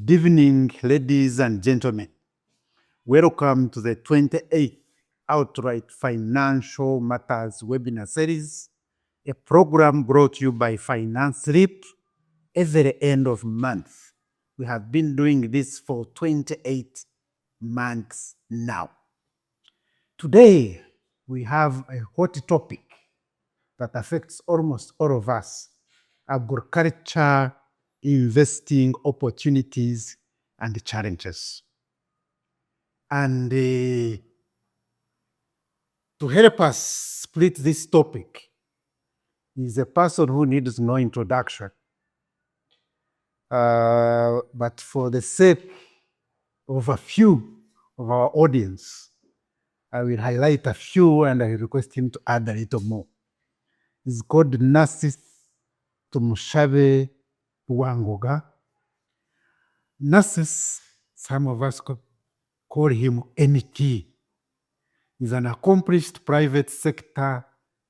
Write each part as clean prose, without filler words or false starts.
Good evening, ladies and gentlemen. Welcome to the 28th Outright Financial Matters webinar series, a program brought to you by Finance Leap every end of month. We have been doing this for 28 months now. Today, we have a hot topic that affects almost all of us: agriculture, investing opportunities and challenges. And to help us split this topic is a person who needs no introduction. But for the sake of a few of our audience, I will highlight a few and I request him to add a little more. He's called Narcis Tumushabe Rwangonga. Narcis, some of us call him NT. He's an accomplished private sector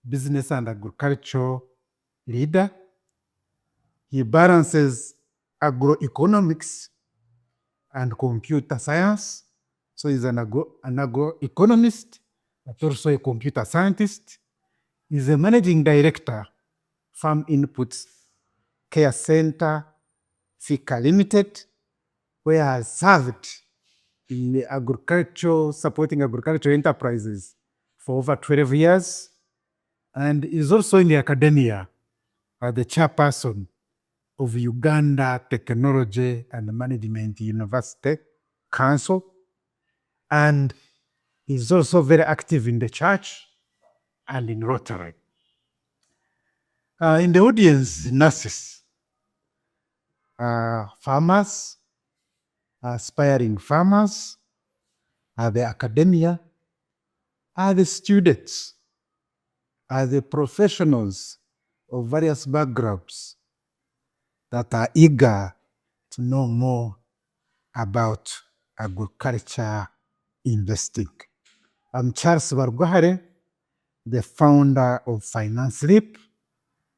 business and agricultural leader. He balances agroeconomics and computer science. So he's an agroeconomist, but also a computer scientist. He's a managing director, Farm Inputs Care Center, FICA Limited, where I served in the agriculture, supporting agricultural enterprises for over 12 years, and is also in the academia as the chairperson of Uganda Technology and Management University Council, and is also very active in the church and in Rotary. In the audience, nurses, farmers, aspiring farmers, the academia, the students, the professionals of various backgrounds that are eager to know more about agriculture investing. I'm Charles Barugahare, the founder of Finance Leap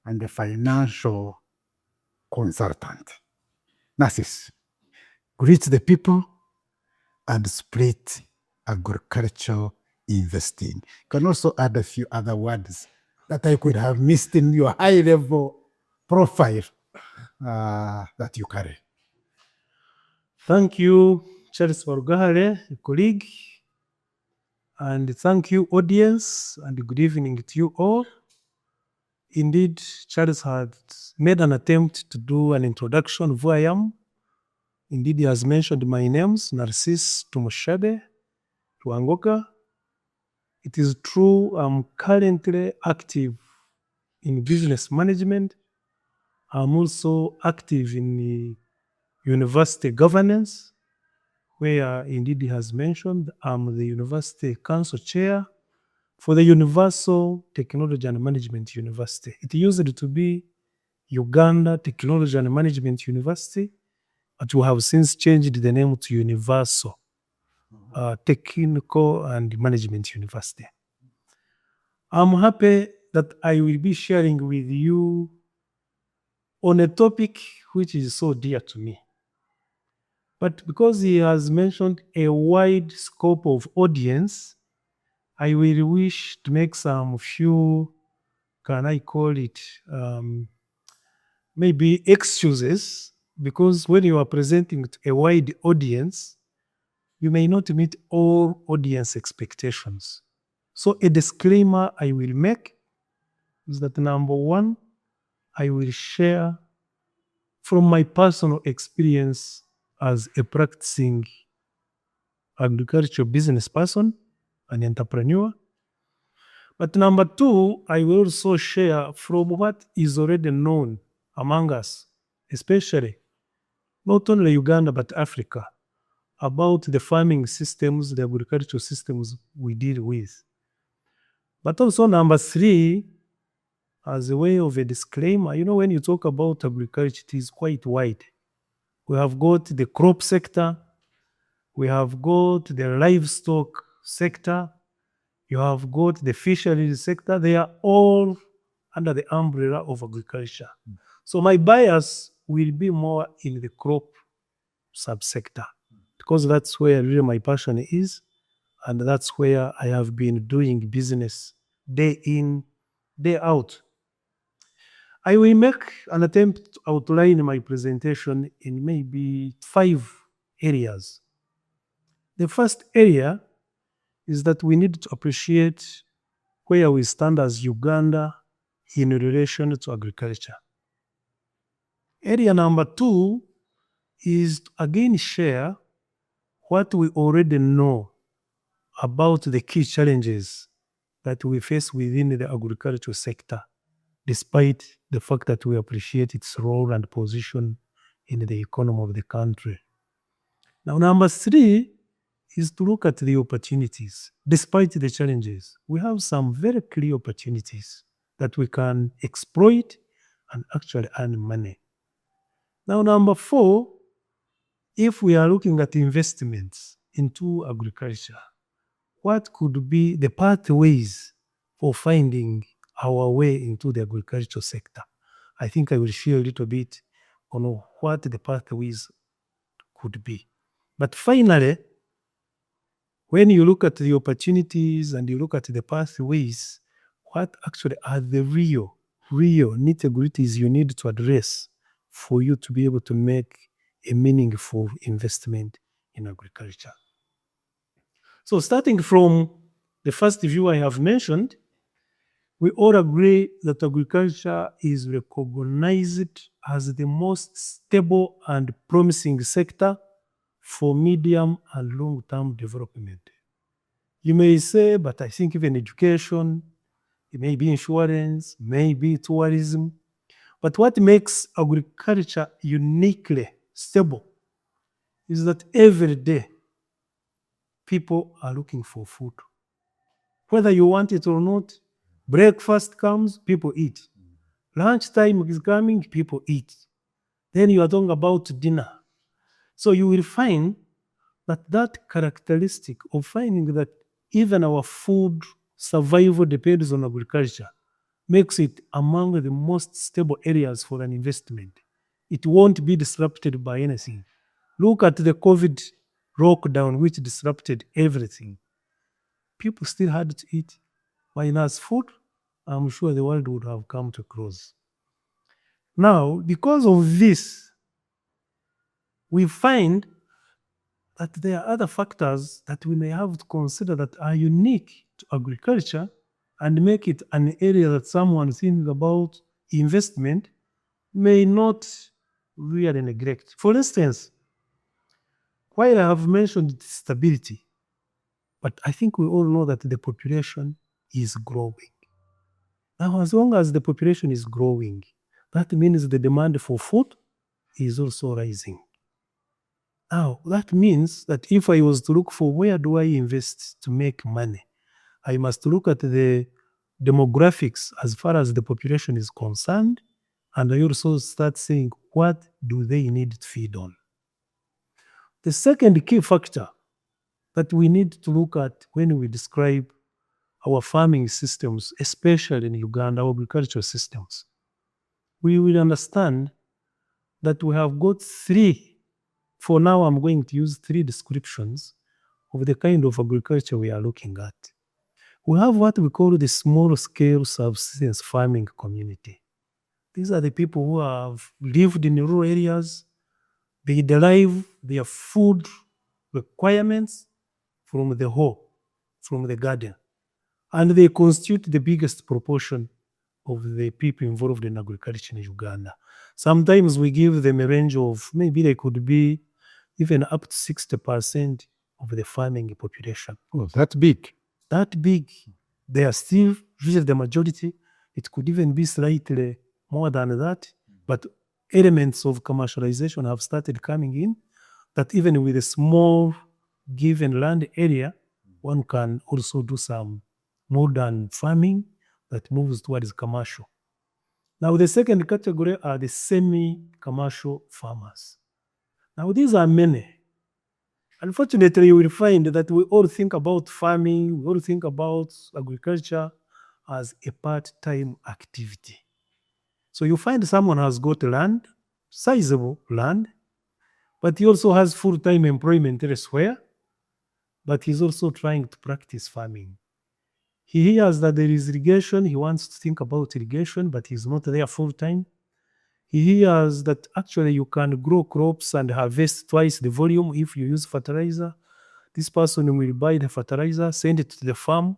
and a financial consultant. Narcis, greet the people and split agricultural investing. You can also add a few other words that I could have missed in your high-level profile that you carry. Thank you, Charles Barugahare, a colleague, and thank you, audience, and good evening to you all. Indeed, Charles had made an attempt to do an introduction of who I am. Indeed, he has mentioned my names, Narcis Tumushabe Rwangonga. It is true, I'm currently active in business management. I'm also active in the university governance, where indeed he has mentioned I'm the University Council Chair for the Universal Technology and Management University. It used to be Uganda Technology and Management University, but we have since changed the name to Universal Technical and Management University. I'm happy that I will be sharing with you on a topic which is so dear to me. But because he has mentioned a wide scope of audience, I will wish to make some few, can I call it, maybe excuses, because when you are presenting to a wide audience, you may not meet all audience expectations. So a disclaimer I will make is that number one, I will share from my personal experience as a practicing agricultural business person, an entrepreneur. But number two, I will also share from what is already known among us, especially not only Uganda but Africa, about the farming systems, the agricultural systems we deal with. But also number three, as a way of a disclaimer, when you talk about agriculture, it is quite wide. We have got the crop sector, we have got the livestock sector, you have got the fisheries sector. They are all under the umbrella of agriculture. So my bias will be more in the crop subsector, because that's where really my passion is, and that's where I have been doing business day in, day out. I will make an attempt to outline my presentation in maybe 5 areas. The first area is that we need to appreciate where we stand as Uganda in relation to agriculture. Area number 2 is to again share what we already know about the key challenges that we face within the agricultural sector, despite the fact that we appreciate its role and position in the economy of the country. Now, number 3 is to look at the opportunities. Despite the challenges, we have some very clear opportunities that we can exploit and actually earn money. Now, number 4, if we are looking at investments into agriculture, what could be the pathways for finding our way into the agricultural sector? I think I will share a little bit on what the pathways could be. But finally, when you look at the opportunities and you look at the pathways, what actually are the real nitty-gritties you need to address for you to be able to make a meaningful investment in agriculture? So starting from the first view I have mentioned, we all agree that agriculture is recognized as the most stable and promising sector for medium and long-term development. You may say, but I think even education, it may be insurance, maybe tourism, but what makes agriculture uniquely stable is that every day people are looking for food. Whether you want it or not, breakfast comes, people eat. Lunchtime is coming, people eat. Then you are talking about dinner. So you will find that characteristic of finding that even our food survival depends on agriculture makes it among the most stable areas for an investment. It won't be disrupted by anything. Look at the COVID lockdown, which disrupted everything. People still had to eat. Minus food, I'm sure the world would have come to close. Now, because of this, we find that there are other factors that we may have to consider that are unique to agriculture and make it an area that someone thinking about investment may not really neglect. For instance, while I have mentioned stability, but I think we all know that the population is growing. Now, as long as the population is growing, that means the demand for food is also rising. Now, that means that if I was to look for where do I invest to make money, I must look at the demographics as far as the population is concerned, and I also start saying what do they need to feed on. The second key factor that we need to look at when we describe our farming systems, especially in Uganda, our agricultural systems, we will understand that we have got 3. For now, I'm going to use 3 descriptions of the kind of agriculture we are looking at. We have what we call the small-scale subsistence farming community. These are the people who have lived in rural areas. They derive their food requirements from the hoe, from the garden. And they constitute the biggest proportion of the people involved in agriculture in Uganda. Sometimes we give them a range of maybe they could be even up to 60% of the farming population. Oh, that's big. That big. They are still really the majority. It could even be slightly more than that. But elements of commercialization have started coming in that even with a small given land area, one can also do some modern farming that moves towards commercial. Now, the second category are the semi-commercial farmers. Now, these are many. Unfortunately, you will find that we all think about farming, we all think about agriculture as a part-time activity. So you find someone has got land, sizable land, but he also has full-time employment elsewhere, but he's also trying to practice farming. He hears that there is irrigation, he wants to think about irrigation, but he's not there full-time. He hears that actually you can grow crops and harvest twice the volume if you use fertilizer. This person will buy the fertilizer, send it to the farm.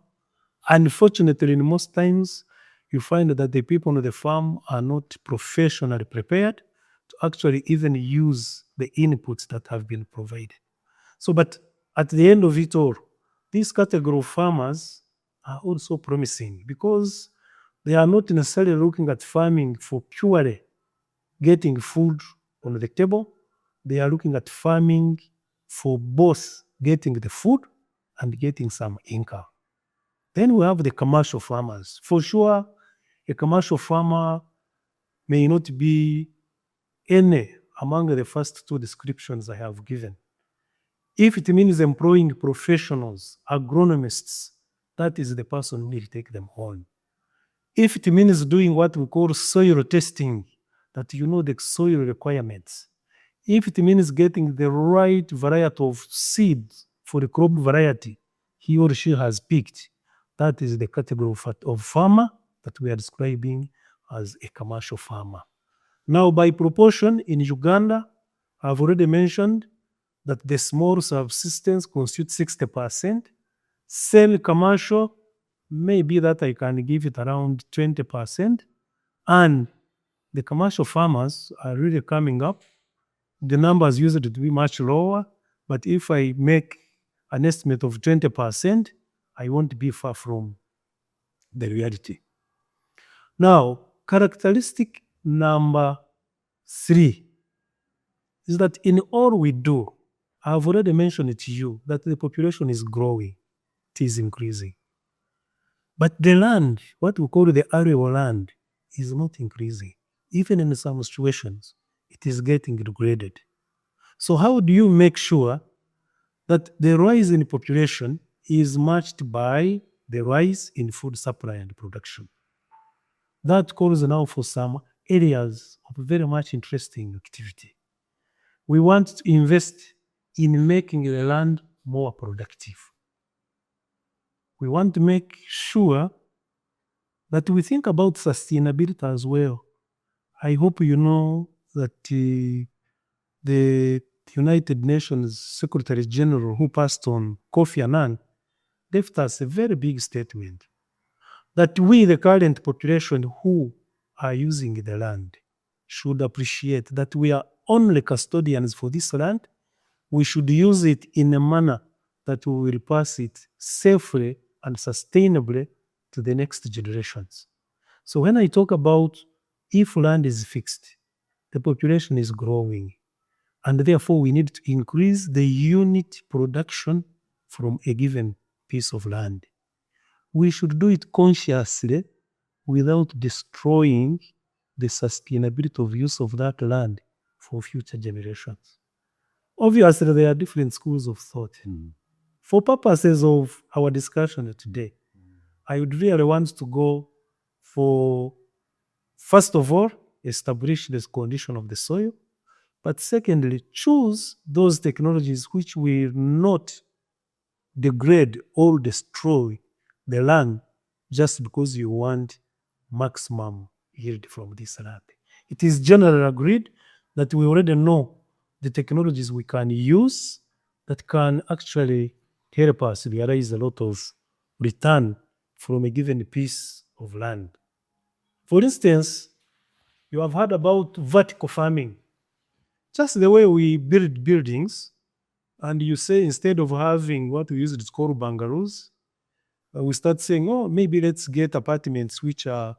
Unfortunately, in most times, you find that the people on the farm are not professionally prepared to actually even use the inputs that have been provided. So, but at the end of it all, these category of farmers are also promising because they are not necessarily looking at farming for purely getting food on the table. They are looking at farming for both getting the food and getting some income. Then we have the commercial farmers. For sure, a commercial farmer may not be any among the first two descriptions I have given. If it means employing professionals, agronomists, that is the person who will take them on. If it means doing what we call soil testing, that you know the soil requirements. If it means getting the right variety of seeds for the crop variety he or she has picked, that is the category of farmer that we are describing as a commercial farmer. Now, by proportion in Uganda, I've already mentioned that the small subsistence constitutes 60%. Semi-commercial, maybe that I can give it around 20%. And the commercial farmers are really coming up. The numbers used to be much lower, but if I make an estimate of 20%, I won't be far from the reality. Now, characteristic number 3 is that in all we do, I've already mentioned it to you that the population is growing, it is increasing. But the land, what we call the arable land, is not increasing. Even in some situations, it is getting degraded. So how do you make sure that the rise in population is matched by the rise in food supply and production? That calls now for some areas of very much interesting activity. We want to invest in making the land more productive. We want to make sure that we think about sustainability as well. I hope you know that the United Nations Secretary General who passed on, Kofi Annan, left us a very big statement that we, the current population who are using the land, should appreciate that we are only custodians for this land. We should use it in a manner that we will pass it safely and sustainably to the next generations. So when I talk about if land is fixed, the population is growing, and therefore we need to increase the unit production from a given piece of land. We should do it consciously without destroying the sustainability of use of that land for future generations. Obviously, there are different schools of thought. For purposes of our discussion today, I would really want to go for, first of all, establish the condition of the soil, but secondly, choose those technologies which will not degrade or destroy the land just because you want maximum yield from this land. It is generally agreed that we already know the technologies we can use that can actually help us realize a lot of return from a given piece of land. For instance, you have heard about vertical farming. Just the way we build buildings, and you say instead of having what we used to call bungalows, we start saying, oh, maybe let's get apartments which are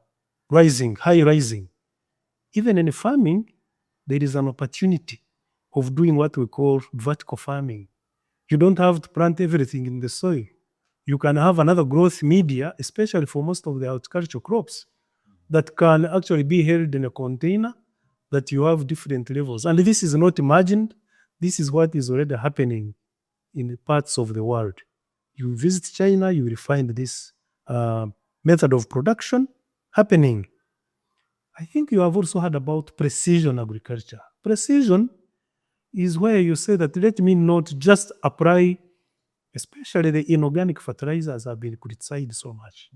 rising, high rising. Even in farming, there is an opportunity of doing what we call vertical farming. You don't have to plant everything in the soil. You can have another growth media, especially for most of the horticultural crops, that can actually be held in a container that you have different levels. And this is not imagined. This is what is already happening in parts of the world. You visit China, you will find this method of production happening. I think you have also heard about precision agriculture. Precision is where you say that let me not just apply, especially the inorganic fertilizers have been criticized so much.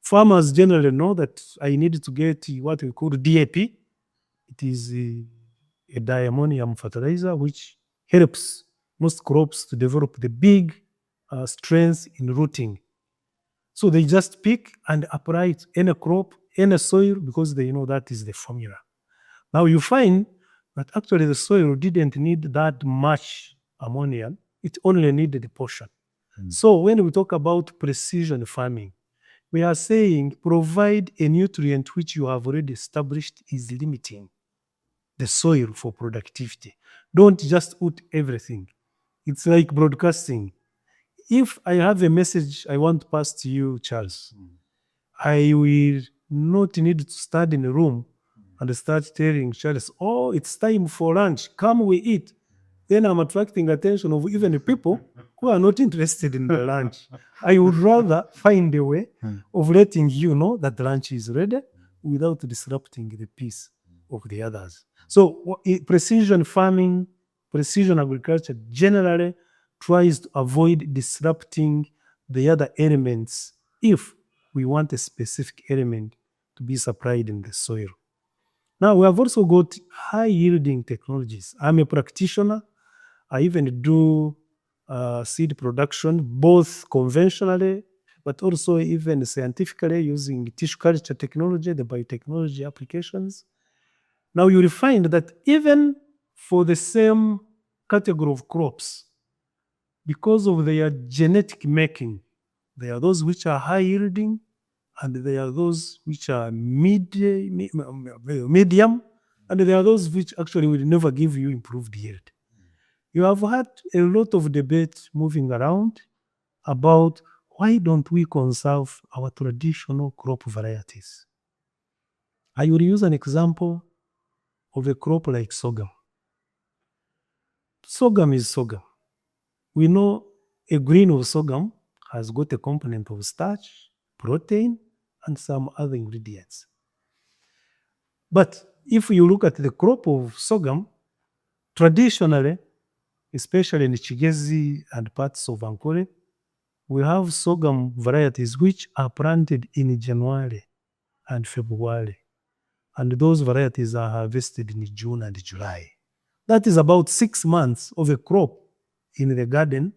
Farmers generally know that I need to get what we call DAP. It is a diammonium fertilizer which helps most crops to develop the big strength in rooting. So they just pick and apply it in a crop, in a soil, because they know that is the formula. Now you find that actually the soil didn't need that much ammonia, it only needed a portion. So when we talk about precision farming, we are saying provide a nutrient which you have already established is limiting the soil for productivity. Don't just put everything. It's like broadcasting. If I have a message I want to pass to you, Charles, I will not need to stand in a room and start telling Charles, oh, it's time for lunch, come we eat. Then I'm attracting attention of even the people who are not interested in the lunch. I would rather find a way of letting you know that lunch is ready without disrupting the peace of the others. So precision farming, precision agriculture generally tries to avoid disrupting the other elements if we want a specific element to be supplied in the soil. Now, we have also got high yielding technologies. I'm a practitioner. I even do seed production, both conventionally, but also even scientifically using tissue culture technology, the biotechnology applications. Now, you will find that even for the same category of crops, because of their genetic making, there are those which are high yielding, and there are those which are medium, and there are those which actually will never give you improved yield. You have had a lot of debate moving around about why don't we conserve our traditional crop varieties. I will use an example of a crop like sorghum. Sorghum is sorghum. We know a grain of sorghum has got a component of starch, protein, and some other ingredients. But if you look at the crop of sorghum, traditionally, especially in Chigezi and parts of Ankole, we have sorghum varieties which are planted in January and February. And those varieties are harvested in June and July. That is about 6 months of a crop in the garden.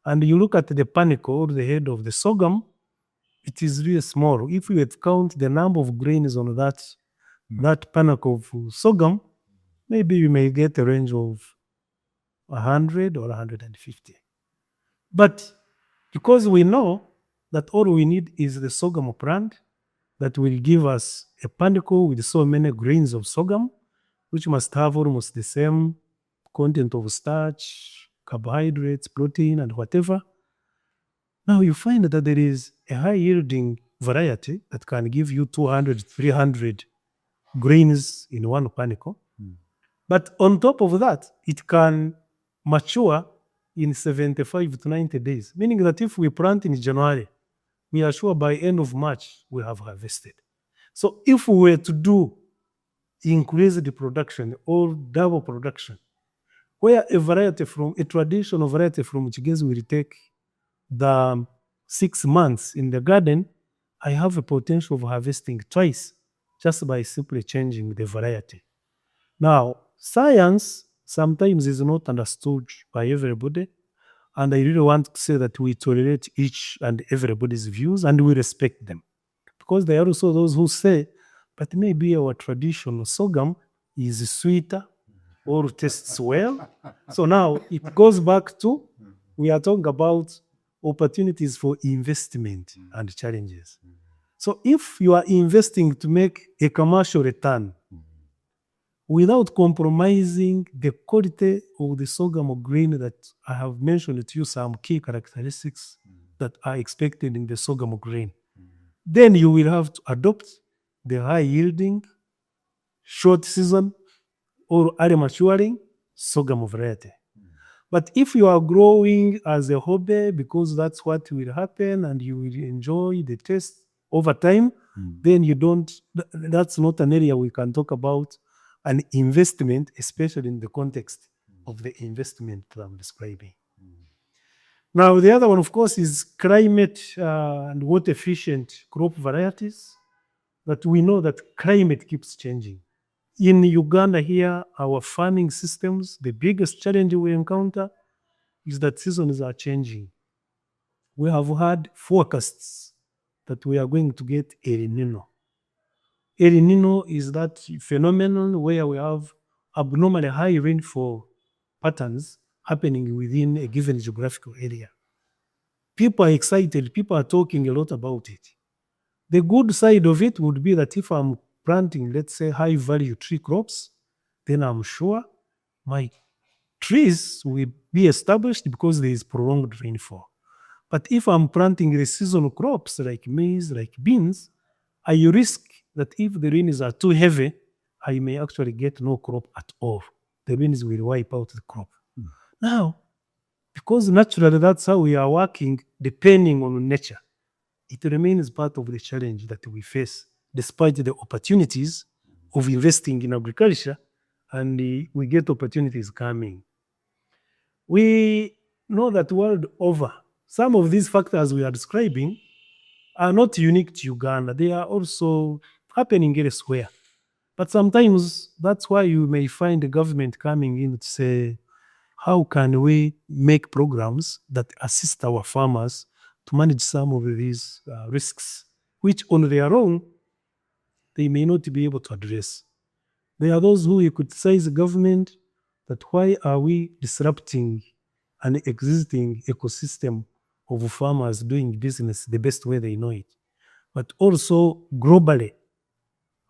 And you look at the panicle or the head of the sorghum, it is really small. If you had count the number of grains on that panicle of sorghum, maybe you may get a range of 100 or 150. But because we know that all we need is the sorghum plant that will give us a panicle with so many grains of sorghum, which must have almost the same content of starch, carbohydrates, protein, and whatever. Now you find that there is a high yielding variety that can give you 200, 300 grains in one panicle. But on top of that, it can mature in 75 to 90 days, meaning that if we plant in January, we are sure by end of March we have harvested. So if we were to do increase the production or double production, where a traditional variety from Chigezi will take the 6 months in the garden, I have a potential of harvesting twice just by simply changing the variety. Now, science sometimes is not understood by everybody, and I really want to say that we tolerate each and everybody's views and we respect them. Because there are also those who say, but maybe our traditional sorghum is sweeter or tastes well. So now it goes back to, we are talking about opportunities for investment and challenges. So if you are investing to make a commercial return without compromising the quality of the sorghum grain that I have mentioned to you, some key characteristics that are expected in the sorghum grain, then you will have to adopt the high yielding, short season, or early maturing sorghum variety. But if you are growing as a hobby because that's what will happen and you will enjoy the taste over time, then that's not an area we can talk about an investment, especially in the context of the investment that I'm describing. Now, the other one, of course, is climate and water efficient crop varieties, that we know that climate keeps changing. In Uganda here, our farming systems, the biggest challenge we encounter is that seasons are changing. We have had forecasts that we are going to get El Nino. El Nino is that phenomenon where we have abnormally high rainfall patterns happening within a given geographical area. People are excited, people are talking a lot about it. The good side of it would be that if I'm planting, let's say, high value tree crops, then I'm sure my trees will be established because there is prolonged rainfall. But if I'm planting the seasonal crops like maize, like beans, I risk that if the rains are too heavy, I may actually get no crop at all. The rains will wipe out the crop. Now, because naturally that's how we are working, depending on nature, it remains part of the challenge that we face, despite the opportunities of investing in agriculture, and we get opportunities coming. We know that world over, some of these factors we are describing are not unique to Uganda. They are also happening elsewhere. But sometimes that's why you may find the government coming in to say, how can we make programs that assist our farmers to manage some of these risks, which on their own, they may not be able to address. There are those who criticize the government that why are we disrupting an existing ecosystem of farmers doing business the best way they know it. But also globally,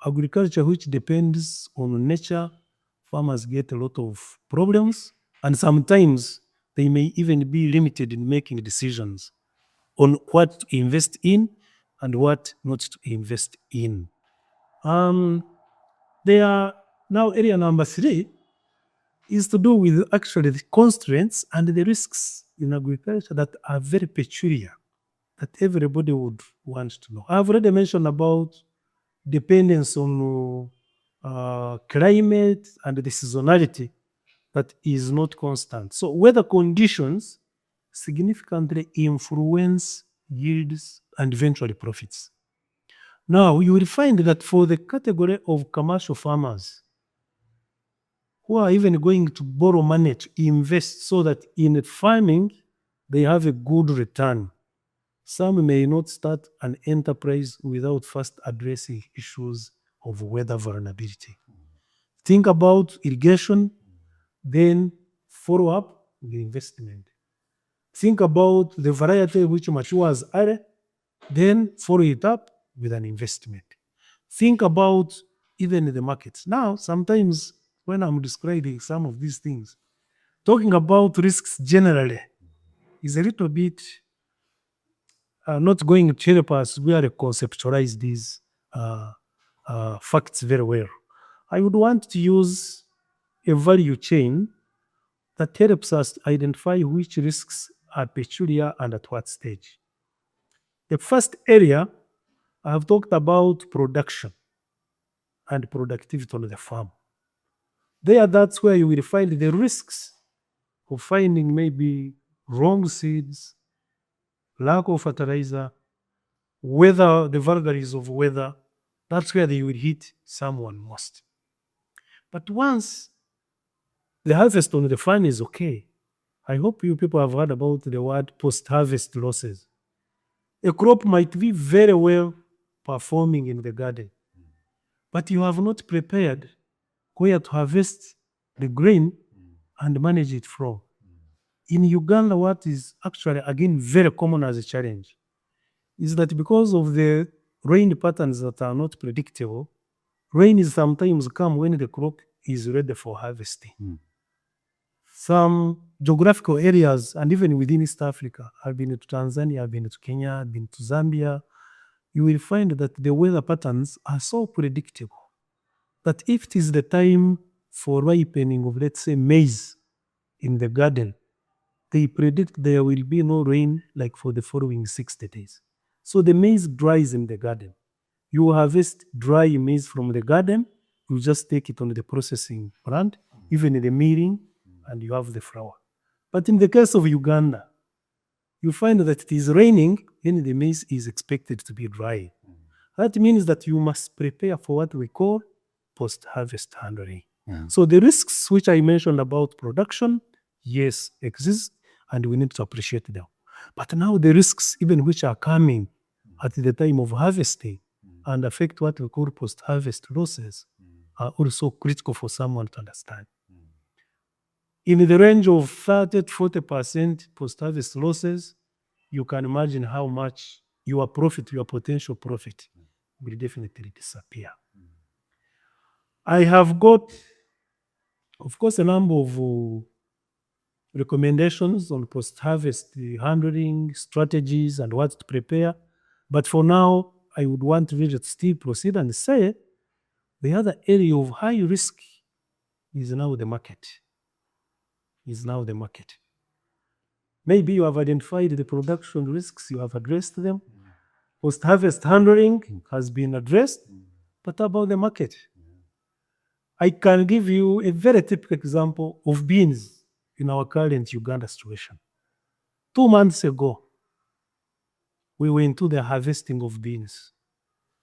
agriculture which depends on nature, farmers get a lot of problems, and sometimes they may even be limited in making decisions on what to invest in and what not to invest in. There are now area number 3 is to do with actually the constraints and the risks in agriculture that are very peculiar, that everybody would want to know. I've already mentioned about dependence on climate and the seasonality that is not constant. So weather conditions significantly influence yields and eventually profits. Now you will find that for the category of commercial farmers who are even going to borrow money to invest so that in farming they have a good return, some may not start an enterprise without first addressing issues of weather vulnerability. Think about irrigation, then follow up with investment. Think about the variety which matures early, then follow it up with an investment. Think about even the markets. Now, sometimes when I'm describing some of these things, talking about risks generally is a little bit not going to help us really conceptualize these facts very well. I would want to use a value chain that helps us identify which risks are peculiar and at what stage. The first area I have talked about production and productivity on the farm. There, that's where you will find the risks of finding maybe wrong seeds, lack of fertilizer, weather, the vagaries of weather. That's where they will hit someone most. But once the harvest on the farm is okay, I hope you people have heard about the word post-harvest losses. A crop might be very well performing in the garden, but you have not prepared where to harvest the grain and manage it from. In Uganda, what is actually again very common as a challenge is that because of the rain patterns that are not predictable, rain is sometimes come when the crop is ready for harvesting. Some geographical areas, and even within East Africa, I've been to Tanzania, I've been to Kenya, I've been to Zambia, you will find that the weather patterns are so predictable that if it is the time for ripening of, let's say, maize in the garden, they predict there will be no rain like for the following 60 days. So the maize dries in the garden. You harvest dry maize from the garden, you just take it on the processing plant, even in the milling and you have the flour. But in the case of Uganda, you find that it is raining and the maize is expected to be dry. That means that you must prepare for what we call post-harvest handling. So the risks which I mentioned about production, yes, exist, and we need to appreciate them. But now the risks, even which are coming at the time of harvesting and affect what we call post-harvest losses, are also critical for someone to understand. In the range of 30 to 40% post-harvest losses, you can imagine how much your profit, your potential profit, will definitely disappear. I have got, of course, a number of recommendations on post-harvest handling, strategies, and what to prepare. But for now, I would want to really still proceed and say the other area of high risk is now the market. Maybe you have identified the production risks, you have addressed them. Post-harvest handling has been addressed, but about the market? I can give you a very typical example of beans in our current Uganda situation. 2 months ago, we went into the harvesting of beans,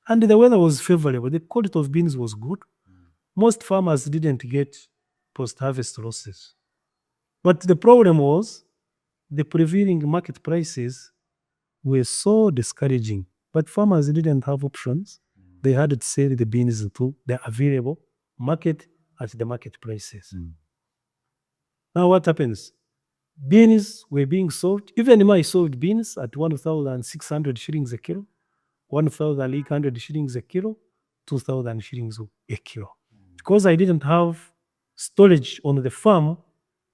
and the weather was favorable. The quality of beans was good. Most farmers didn't get post-harvest losses. But the problem was the prevailing market prices were so discouraging, but farmers didn't have options. They had to sell the beans to the available market at the market prices. Now what happens? Beans were being sold, even I sold beans at 1,600 shillings a kilo, 1,800 shillings a kilo, 2,000 shillings a kilo. Because I didn't have storage on the farm,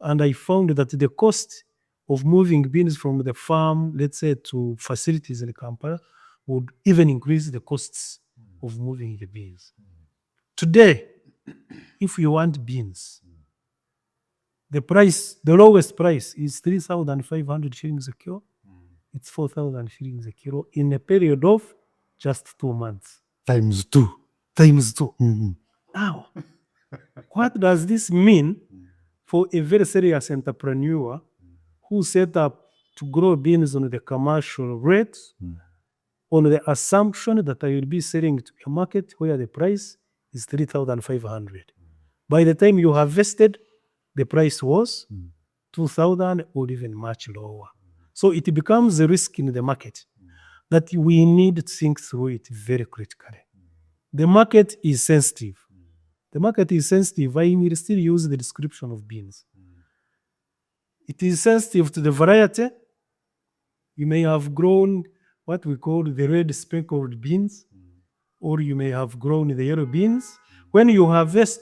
and I found that the cost of moving beans from the farm, let's say, to facilities in Kampala would even increase the costs of moving the beans. Today, if you want beans, the lowest price is 3,500 shillings a kilo. It's 4,000 shillings a kilo in a period of just 2 months. Times two. Now, what does this mean for a very serious entrepreneur who set up to grow beans on the commercial rate on the assumption that I will be selling to a market where the price is 3,500? By the time you harvested, the price was 2,000 or even much lower. So it becomes a risk in the market that we need to think through it very critically. The market is sensitive. I will still use the description of beans. It is sensitive to the variety. You may have grown what we call the red speckled beans, or you may have grown the yellow beans. When you harvest,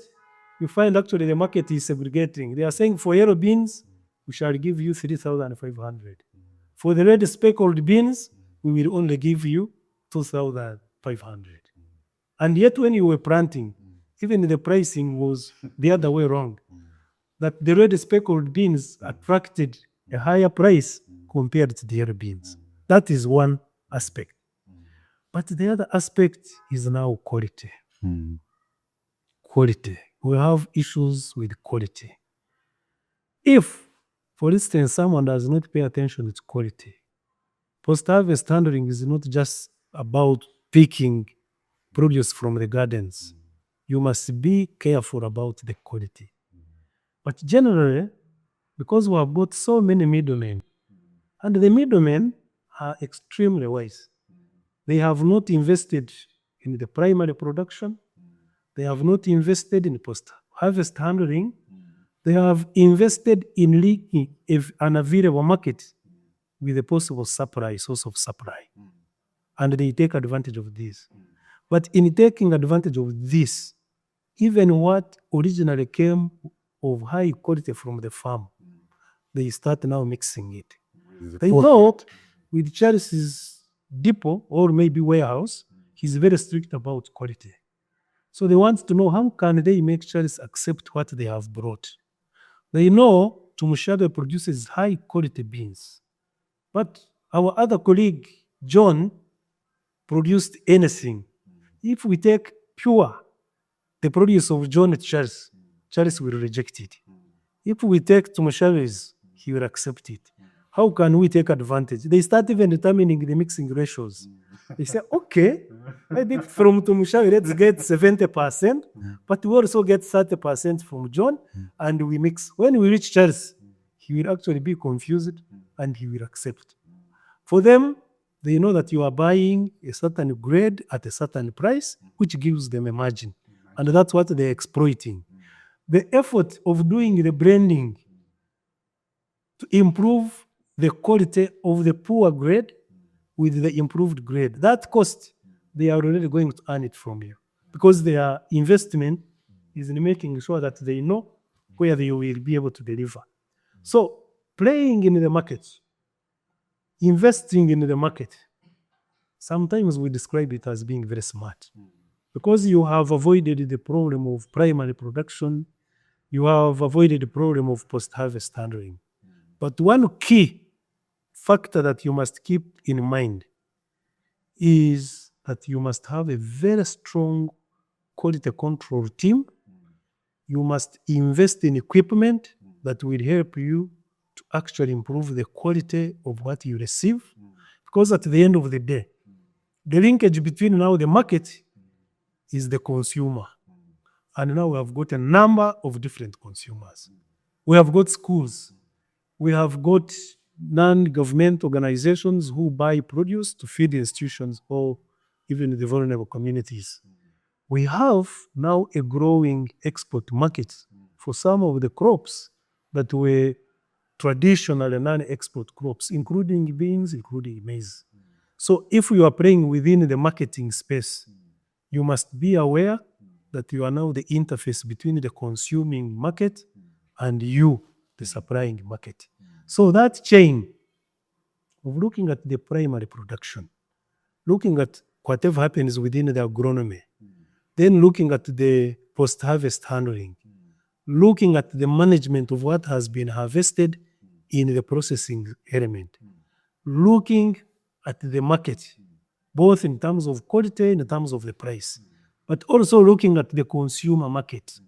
you find actually the market is segregating. They are saying for yellow beans, we shall give you 3,500. For the red speckled beans, we will only give you 2,500. And yet when you were planting, even the pricing was the other way around. That the red speckled beans attracted a higher price compared to the yellow beans. That is one aspect. But the other aspect is now quality. Quality. We have issues with quality. If, for instance, someone does not pay attention to quality, post-harvest handling is not just about picking produce from the gardens. You must be careful about the quality. But generally, because we have got so many middlemen, and the middlemen are extremely wise. They have not invested in the primary production. They have not invested in post-harvest handling. They have invested in leaking an available market with a possible source of supply. And they take advantage of this. But in taking advantage of this, even what originally came of high quality from the farm, they start now mixing it. They thought with Charles's depot or maybe warehouse, he's very strict about quality. So they want to know how can they make Charles accept what they have brought. They know Tumushabe produces high quality beans. But our other colleague, John, produced anything. If we take pure, the produce of John at Charles will reject it. If we take Tumushabe's, he will accept it. How can we take advantage? They start even determining the mixing ratios. They say, okay, maybe from Tumushabe, let's get 70%, but we also get 30% from John, and we mix. When we reach Charles, he will actually be confused and he will accept. For them, they know that you are buying a certain grade at a certain price, which gives them a margin. And that's what they're exploiting. The effort of doing the branding to improve the quality of the poor grade with the improved grade, that cost, they are already going to earn it from you because their investment is in making sure that they know where they will be able to deliver. So playing in the market, investing in the market, sometimes we describe it as being very smart because you have avoided the problem of primary production, you have avoided the problem of post-harvest handling. But one key factor that you must keep in mind is that you must have a very strong quality control team. You must invest in equipment that will help you to actually improve the quality of what you receive. Because at the end of the day, the linkage between now the market is the consumer. And now we have got a number of different consumers. We have got schools. We have got non-government organizations who buy produce to feed institutions or even the vulnerable communities. We have now a growing export market for some of the crops that were traditional and non-export crops, including beans, including maize. So if you are playing within the marketing space, you must be aware that you are now the interface between the consuming market and you, the supplying market. So that chain of looking at the primary production, looking at whatever happens within the agronomy, then looking at the post-harvest handling, looking at the management of what has been harvested in the processing element, looking at the market, both in terms of quality and in terms of the price, but also looking at the consumer market.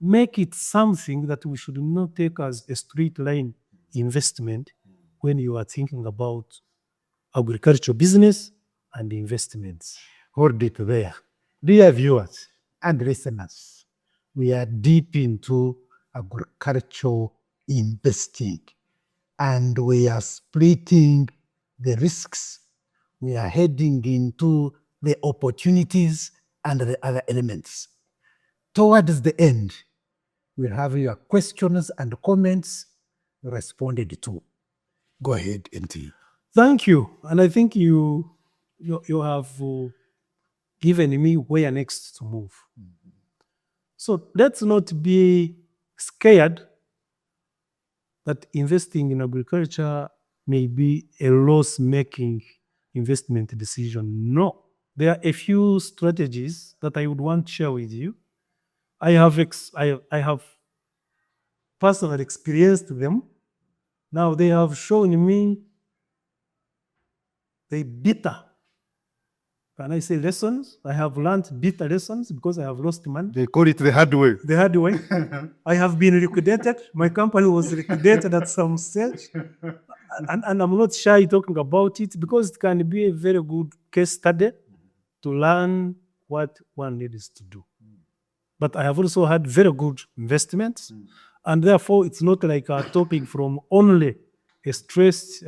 Make it something that we should not take as a straight line investment when you are thinking about agricultural business and investments. Hold it there. Dear viewers and listeners, we are deep into agricultural investing and we are splitting the risks. We are heading into the opportunities and the other elements. Towards the end, we'll have your questions and comments responded to. Go ahead, NT. Thank you. And I think you have given me where next to move. So let's not be scared that investing in agriculture may be a loss-making investment decision. No. There are a few strategies that I would want to share with you. I have personally experienced them. Now they have shown me the bitter, can I say lessons? I have learned bitter lessons because I have lost money. They call it the hard way. The hard way. I have been liquidated. My company was liquidated at some stage. And I'm not shy talking about it because it can be a very good case study to learn what one needs to do. But I have also had very good investments. And therefore, it's not like a topic from only a stressed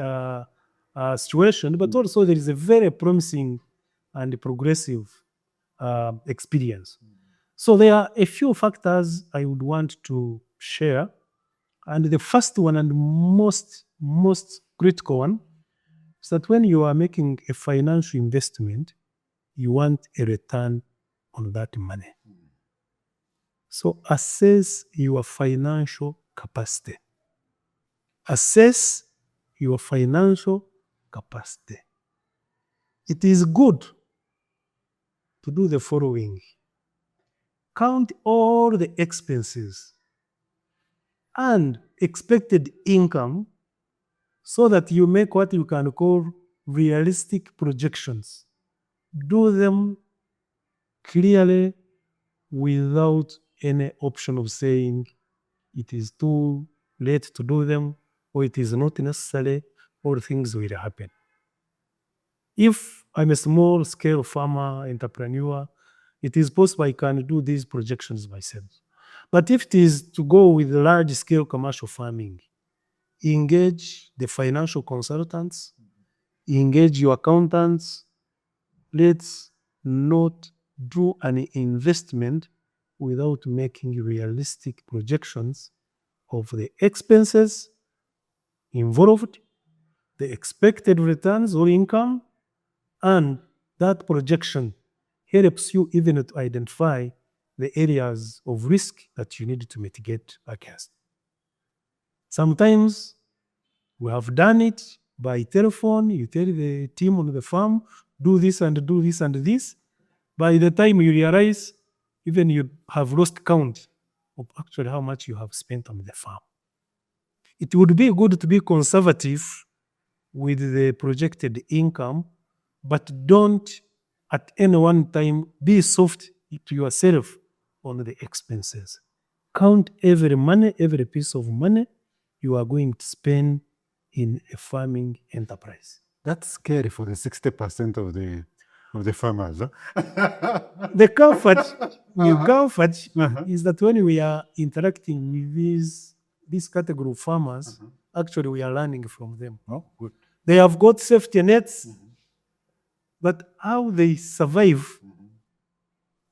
situation, but also there is a very promising and progressive experience. So there are a few factors I would want to share. And the first one and most critical one is that when you are making a financial investment, you want a return on that money. So assess your financial capacity. Assess your financial capacity. It is good to do the following. Count all the expenses and expected income so that you make what you can call realistic projections. Do them clearly without any option of saying, it is too late to do them, or it is not necessary, or things will happen. If I'm a small scale farmer, entrepreneur, it is possible I can do these projections myself. But if it is to go with large scale commercial farming, engage the financial consultants, engage your accountants. Let's not do an investment without making realistic projections of the expenses involved, the expected returns or income, and that projection helps you even to identify the areas of risk that you need to mitigate against. Sometimes we have done it by telephone. You tell the team on the farm, do this and do this and this. By the time you realize, even you have lost count of actually how much you have spent on the farm. It would be good to be conservative with the projected income, but don't at any one time be soft to yourself on the expenses. Count every money, every piece of money you are going to spend in a farming enterprise. That's scary for the 60% of the farmers. Huh? The comfort is that when we are interacting with this category of farmers, actually we are learning from them. Oh, good. They have got safety nets, but how they survive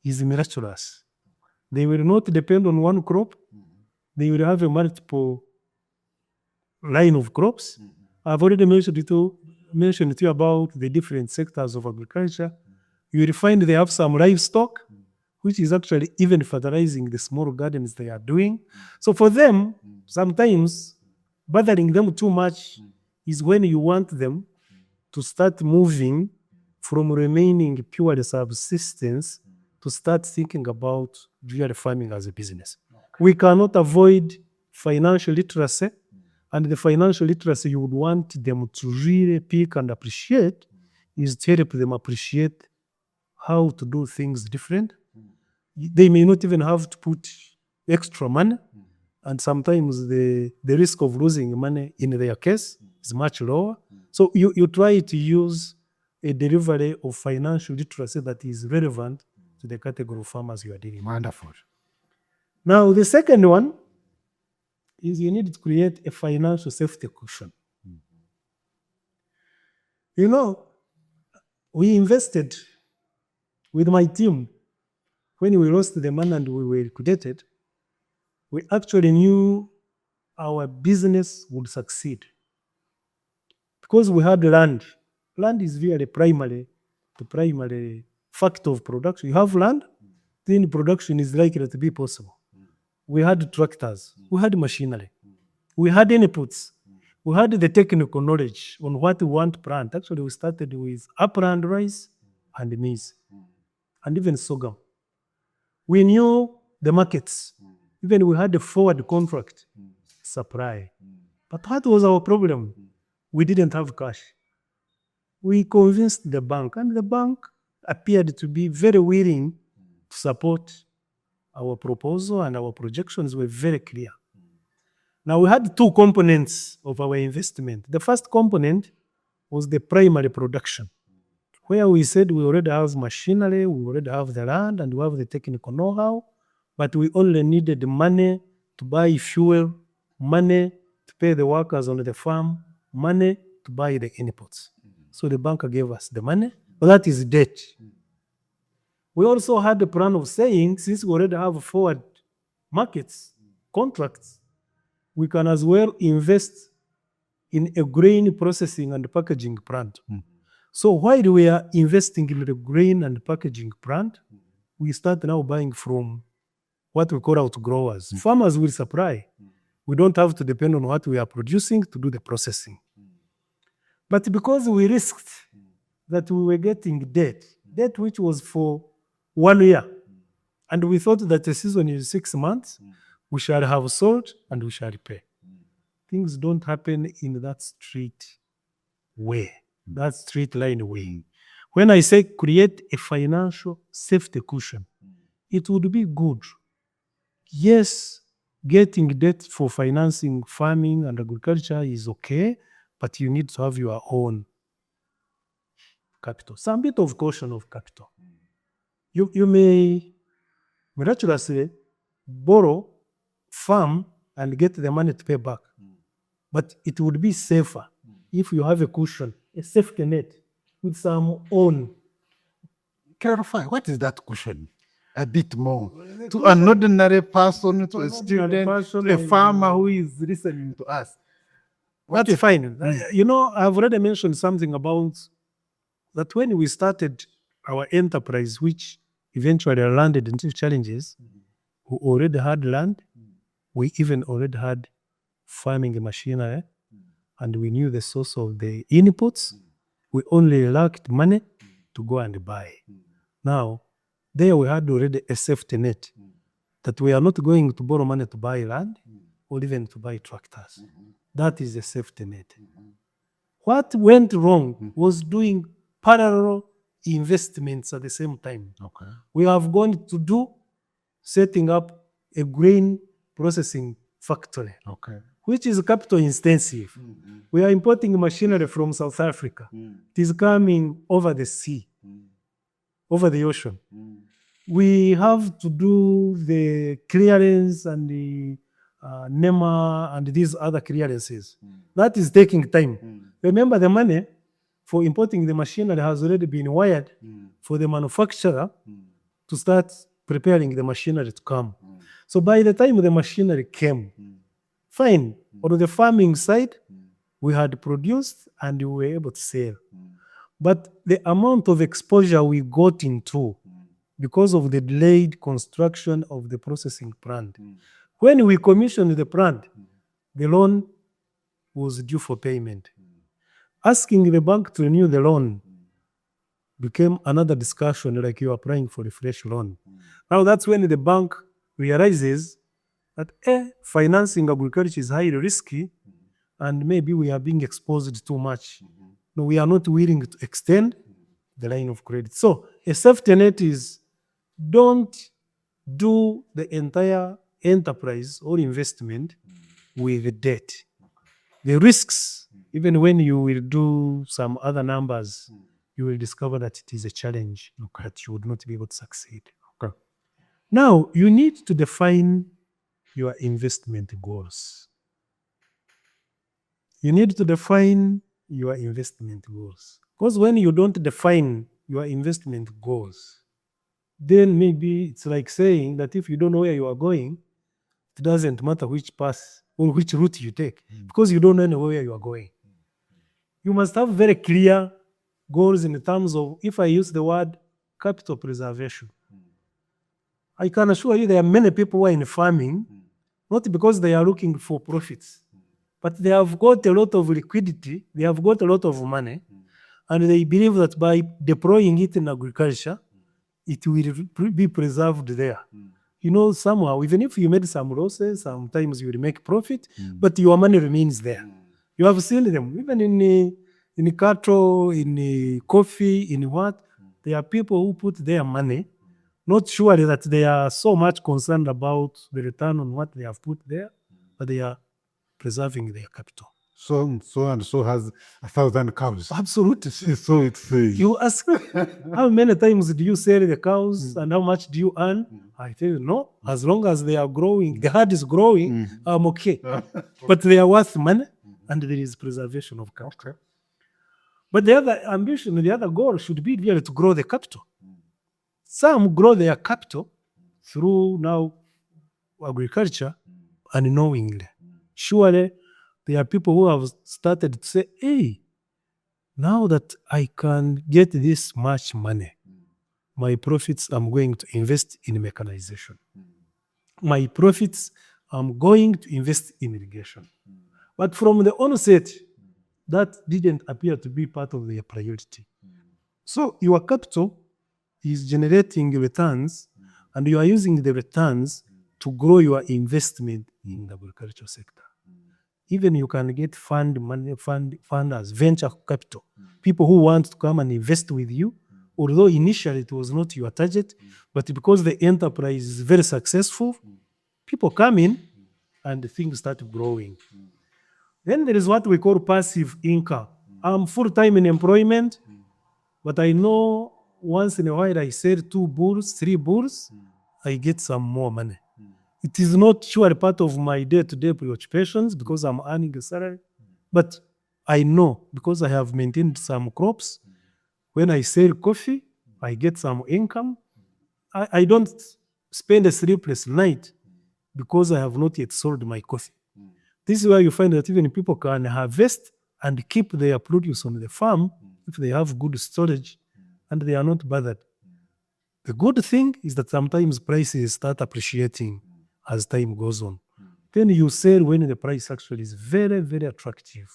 is miraculous. They will not depend on one crop. They will have a multiple line of crops. I've already mentioned to you about the different sectors of agriculture. You will find they have some livestock, which is actually even fertilizing the small gardens they are doing. So for them, sometimes bothering them too much is when you want them to start moving from remaining purely subsistence to start thinking about real farming as a business. We cannot avoid financial literacy, and the financial literacy you would want them to really pick and appreciate is to help them appreciate how to do things different. They may not even have to put extra money, and sometimes the risk of losing money in their case is much lower. So you try to use a delivery of financial literacy that is relevant to the category of farmers you are dealing with. Wonderful. Now, the second one is you need to create a financial safety cushion. You know, we invested with my team when we lost the money and we were liquidated. We actually knew our business would succeed because we had land. Land is really the primary factor of production. You have land, then production is likely to be possible. We had tractors, we had machinery, we had inputs, we had the technical knowledge on what we want to plant. Actually, we started with upland rice and maize, and even sorghum. We knew the markets. Even we had a forward contract supply. But what was our problem? We didn't have cash. We convinced the bank, and the bank appeared to be very willing to support our proposal, and our projections were very clear. Now, we had two components of our investment. The first component was the primary production, where we said we already have machinery, we already have the land, and we have the technical know-how, but we only needed money to buy fuel, money to pay the workers on the farm, money to buy the inputs. So the bank gave us the money, but that is debt. We also had the plan of saying, since we already have forward markets, contracts, we can as well invest in a grain processing and packaging plant. So while we are investing in the grain and packaging plant, we start now buying from what we call outgrowers. Farmers will supply. We don't have to depend on what we are producing to do the processing. But because we risked that we were getting debt which was for 1 year, and we thought that the season is 6 months, we shall have sold and we shall pay. Things don't happen in that straight way, that straight line way. When I say create a financial safety cushion, it would be good. Yes, getting debt for financing farming and agriculture is okay, but you need to have your own capital. Some bit of caution of capital. You may miraculously borrow, farm, and get the money to pay back. But it would be safer if you have a cushion, a safety net with some own. Clarify, what is that cushion? A bit more. To an ordinary person, to a student, person, to a farmer who is listening to us. What That's if- fine. You know, I've already mentioned something about that when we started our enterprise, which eventually landed into challenges, we already had land, we even already had farming machinery, and we knew the source of the inputs. We only lacked money to go and buy. Now, there we had already a safety net that we are not going to borrow money to buy land or even to buy tractors. That is a safety net. What went wrong was doing parallel investments at the same time. Okay. We have gone to do setting up a grain processing factory, Okay. which is capital intensive. We are importing machinery from South Africa. It is coming over the sea, over the ocean. We have to do the clearance and the NEMA and these other clearances. That is taking time. Remember, the money for importing the machinery has already been wired for the manufacturer to start preparing the machinery to come. So by the time the machinery came, fine, on the farming side, we had produced and we were able to sell. But the amount of exposure we got into because of the delayed construction of the processing plant. When we commissioned the plant, the loan was due for payment. Asking the bank to renew the loan became another discussion, like you are applying for a fresh loan. Now that's when the bank realizes that financing agriculture is highly risky and maybe we are being exposed too much. No, we are not willing to extend the line of credit. So a safety net is don't do the entire enterprise or investment with debt. The risks, even when you will do some other numbers, you will discover that it is a challenge, that you would not be able to succeed. Okay. Now, you need to define your investment goals. You need to define your investment goals. Because when you don't define your investment goals, then maybe it's like saying that if you don't know where you are going, it doesn't matter which path or which route you take, because you don't know where you are going. You must have very clear goals in terms of, if I use the word capital preservation, I can assure you there are many people who are in farming, not because they are looking for profits, but they have got a lot of liquidity, they have got a lot of money, and they believe that by deploying it in agriculture, it will be preserved there. You know, somehow, even if you made some losses, sometimes you will make profit, but your money remains there. You have seen them, even in cattle, in coffee, in what? There are people who put their money, not surely that they are so much concerned about the return on what they have put there, but they are preserving their capital. So and so has 1,000 cows. Absolutely. So it's You ask, how many times do you sell the cows and how much do you earn? I tell you, no. As long as they are growing, the herd is growing, I'm okay. But they are worth money and there is preservation of capital. okay. But the other ambition, the other goal should be really to grow the capital. Some grow their capital through now agriculture unknowingly. Surely there are people who have started to say, hey, now that I can get this much money, my profits I'm going to invest in mechanization. My profits I'm going to invest in irrigation. But from the onset, that didn't appear to be part of their priority. So your capital is generating returns and you are using the returns to grow your investment in the agricultural sector. Even you can get funders, venture capital, people who want to come and invest with you, although initially it was not your target, but because the enterprise is very successful, people come in and things start growing. Then there is what we call passive income. I'm full-time in employment, but I know once in a while I sell 2 bulls, 3 bulls, I get some more money. It is not surely part of my day-to-day preoccupations because I'm earning a salary, but I know because I have maintained some crops. When I sell coffee, I get some income. I don't spend a sleepless night because I have not yet sold my coffee. This is where you find that even people can harvest and keep their produce on the farm if they have good storage and they are not bothered. The good thing is that sometimes prices start appreciating as time goes on. Then you sell when the price actually is very, very attractive.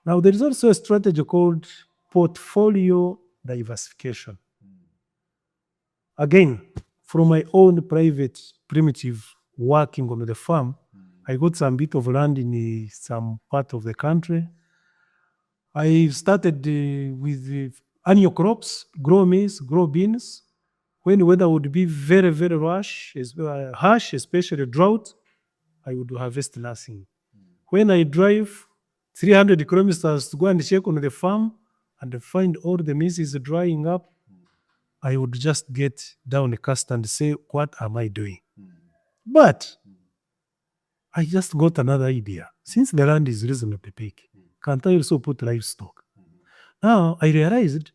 Now, there is also a strategy called portfolio diversification. Again, from my own private primitive working on the farm, I got some bit of land in some part of the country. I started with annual crops, grow maize, grow beans. When weather would be very, very harsh, especially drought, I would harvest nothing. When I drive 300 kilometers to go and check on the farm and find all the maize is drying up, I would just get downcast and say, what am I doing? But I just got another idea. Since the land is reasonably big, can't I also put livestock? Now, I realized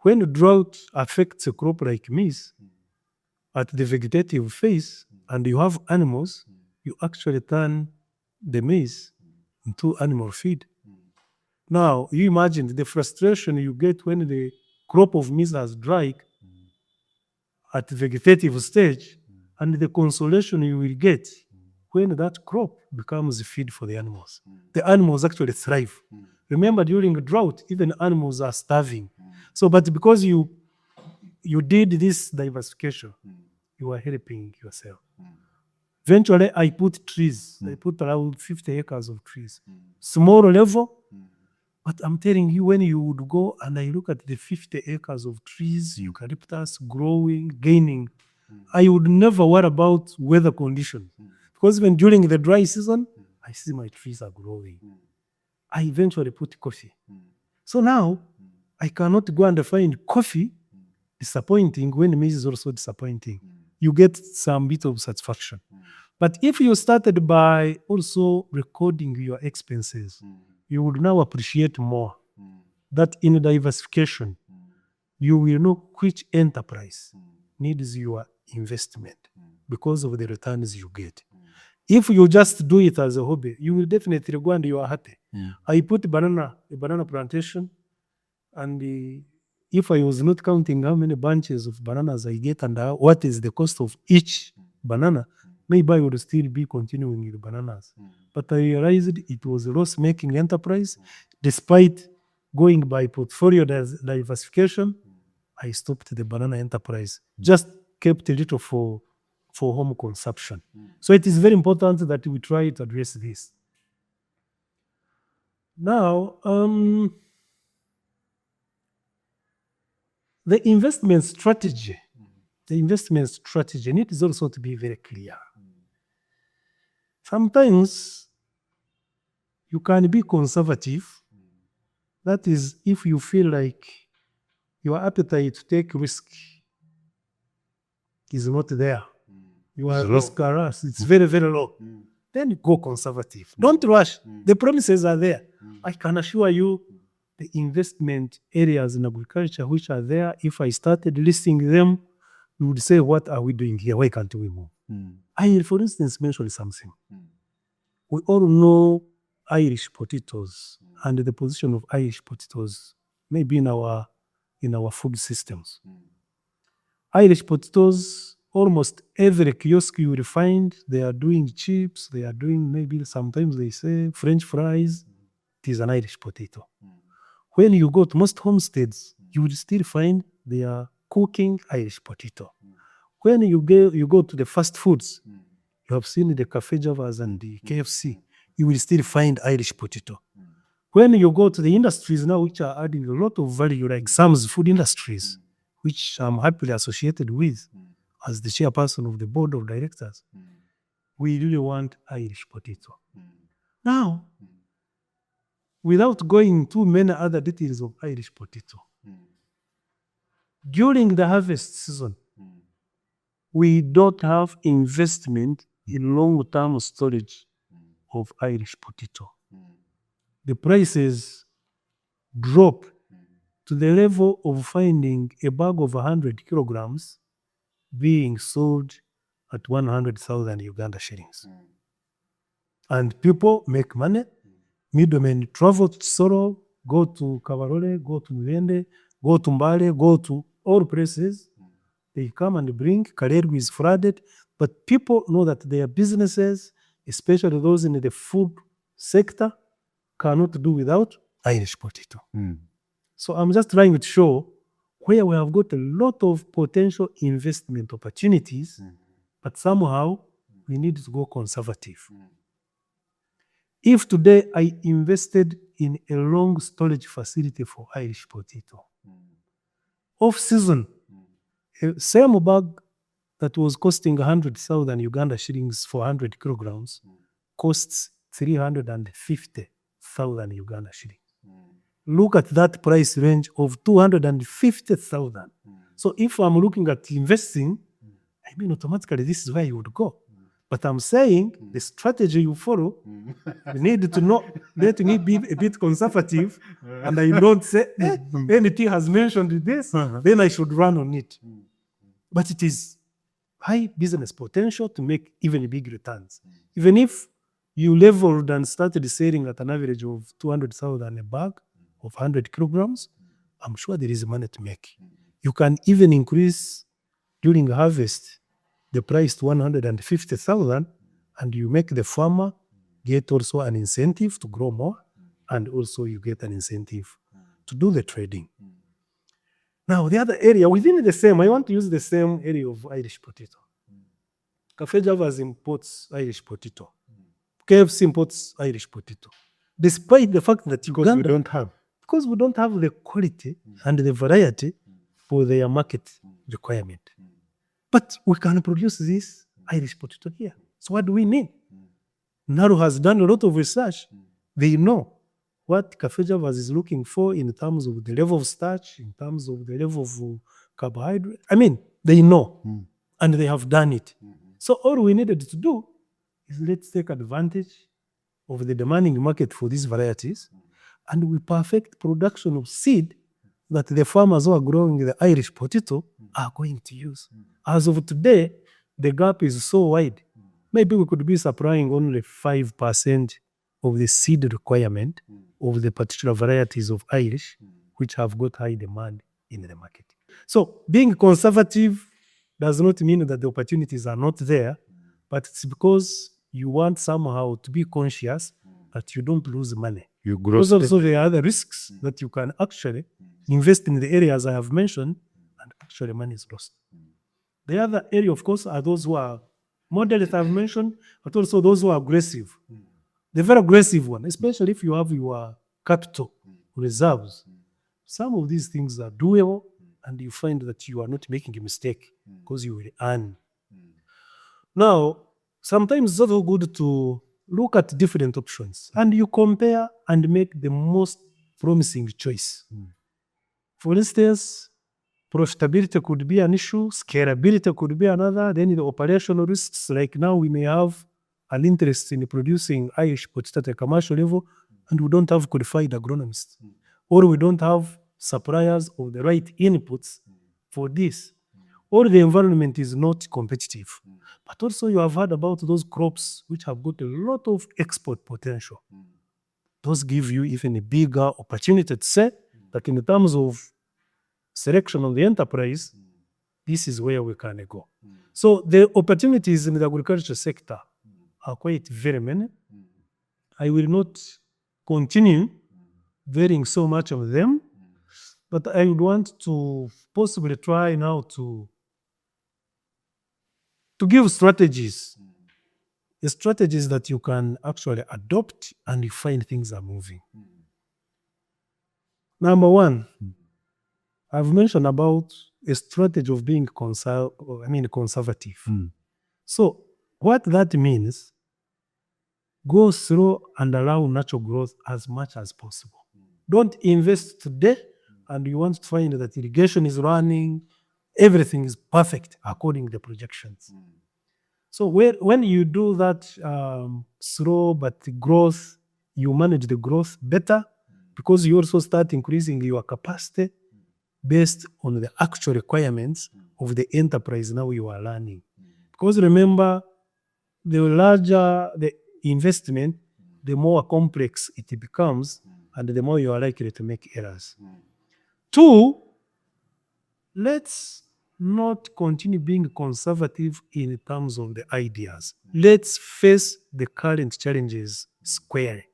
when drought affects a crop like maize, at the vegetative phase, and you have animals, you actually turn the maize into animal feed. Now, you imagine the frustration you get when the crop of maize has dried at the vegetative stage, and the consolation you will get when that crop becomes feed for the animals. The animals actually thrive. Remember, during drought, even animals are starving. So, but because you did this diversification, you are helping yourself. Eventually, I put trees. I put around 50 acres of trees. Small level, but I'm telling you, when you would go and I look at the 50 acres of trees, eucalyptus growing, gaining, I would never worry about weather conditions. Because even during the dry season, I see my trees are growing. I eventually put coffee. So now, I cannot go and find coffee disappointing when maize is also disappointing. You get some bit of satisfaction. But if you started by also recording your expenses, you would now appreciate more that in diversification, you will know which enterprise needs your investment because of the returns you get. If you just do it as a hobby, you will definitely go and you are happy. I put a banana plantation, and if I was not counting how many bunches of bananas I get and what is the cost of each banana, maybe I would still be continuing with bananas. But I realized it was a loss-making enterprise. Despite going by portfolio diversification, I stopped the banana enterprise, just kept a little for home consumption. So it is very important that we try to address this. Now, the investment strategy needs also to be very clear. Sometimes you can be conservative. That is, if you feel like your appetite to take risk is not there. Your risk averse, it's very, very low. Then you go conservative. Don't rush. The promises are there. I can assure you the investment areas in agriculture which are there, if I started listing them, you would say, what are we doing here? Why can't we move? I will, for instance, mention something. We all know Irish potatoes and the position of Irish potatoes maybe in our food systems. Irish potatoes, almost every kiosk you will find, they are doing chips, they are doing maybe sometimes they say French fries. It is an Irish potato. When you go to most homesteads, you will still find they are cooking Irish potato. When you go to the fast foods, you have seen the Cafe Javas and the KFC, you will still find Irish potato. When you go to the industries now, which are adding a lot of value, like Sam's food industries, which I'm happily associated with as the chairperson of the board of directors, we really want Irish potato. Now, without going into many other details of Irish potato, during the harvest season, we don't have investment in long-term storage of Irish potato. The prices drop to the level of finding a bag of 100 kilograms being sold at 100,000 Uganda shillings. And people make money. Middlemen travel to Soro, go to Kabarole, go to Mvende, go to Mbale, go to all places. They come and bring. Kalergu is flooded. But people know that their businesses, especially those in the food sector, cannot do without Irish potato. So I'm just trying to show where we have got a lot of potential investment opportunities, but somehow we need to go conservative. If today I invested in a long storage facility for Irish potato, off-season, a same bag that was costing 100,000 Uganda shillings for 100 kilograms costs 350,000 Uganda shillings. Look at that price range of 250,000. So if I'm looking at investing, I mean, automatically this is where you would go. But I'm saying the strategy you follow, you need to know, let me be a bit conservative, and I don't say, NT has mentioned this, then I should run on it. But it is high business potential to make even big returns. Even if you leveled and started selling at an average of 200,000 a bag of 100 kilograms, I'm sure there is money to make. You can even increase during harvest the price to 150,000, and you make the farmer get also an incentive to grow more, and also you get an incentive to do the trading. Now, the other area within the same, I want to use the same area of Irish potato. Cafe Javas imports Irish potato. KFC imports Irish potato. Despite the fact that Uganda, we don't have. because we don't have the quality and the variety for their market requirement. But we can produce this Irish potato here. So what do we need? Naru has done a lot of research. They know what Cafe Javas is looking for in terms of the level of starch, in terms of the level of carbohydrate. I mean, they know, and they have done it. So all we needed to do is let's take advantage of the demanding market for these varieties, and we perfect production of seed that the farmers who are growing the Irish potato are going to use. As of today, the gap is so wide. Maybe we could be supplying only 5% of the seed requirement of the particular varieties of Irish, which have got high demand in the market. So being conservative does not mean that the opportunities are not there, but it's because you want somehow to be conscious that you don't lose money. You grow. Because also there are other risks that you can actually invest in the areas I have mentioned, and actually money is lost. The other area, of course, are those who are moderate, I've mentioned, but also those who are aggressive. The very aggressive one, especially if you have your capital reserves. Some of these things are doable, and you find that you are not making a mistake because you will earn. Now, sometimes it's also good to look at different options and you compare and make the most promising choice. For instance, profitability could be an issue, scalability could be another, then the operational risks, like now we may have an interest in producing Irish potato at a commercial level, and we don't have qualified agronomists, or we don't have suppliers of the right inputs for this, or the environment is not competitive. But also you have heard about those crops which have got a lot of export potential. Those give you even a bigger opportunity to say that in terms of selection of the enterprise, this is where we can go. So the opportunities in the agriculture sector are quite very many. I will not continue varying so much of them, but I would want to possibly try now to give strategies, the strategies that you can actually adopt and you find things are moving. Number one, I've mentioned about a strategy of being conservative. So What that means, go slow and allow natural growth as much as possible. Don't invest today and you want to find that irrigation is running, everything is perfect according to the projections. So when you do that slow but growth, you manage the growth better because you also start increasing your capacity based on the actual requirements of the enterprise now you are running. Because remember, the larger the investment, the more complex it becomes and the more you are likely to make errors. Two, let's not continue being conservative in terms of the ideas. Let's face the current challenges squarely.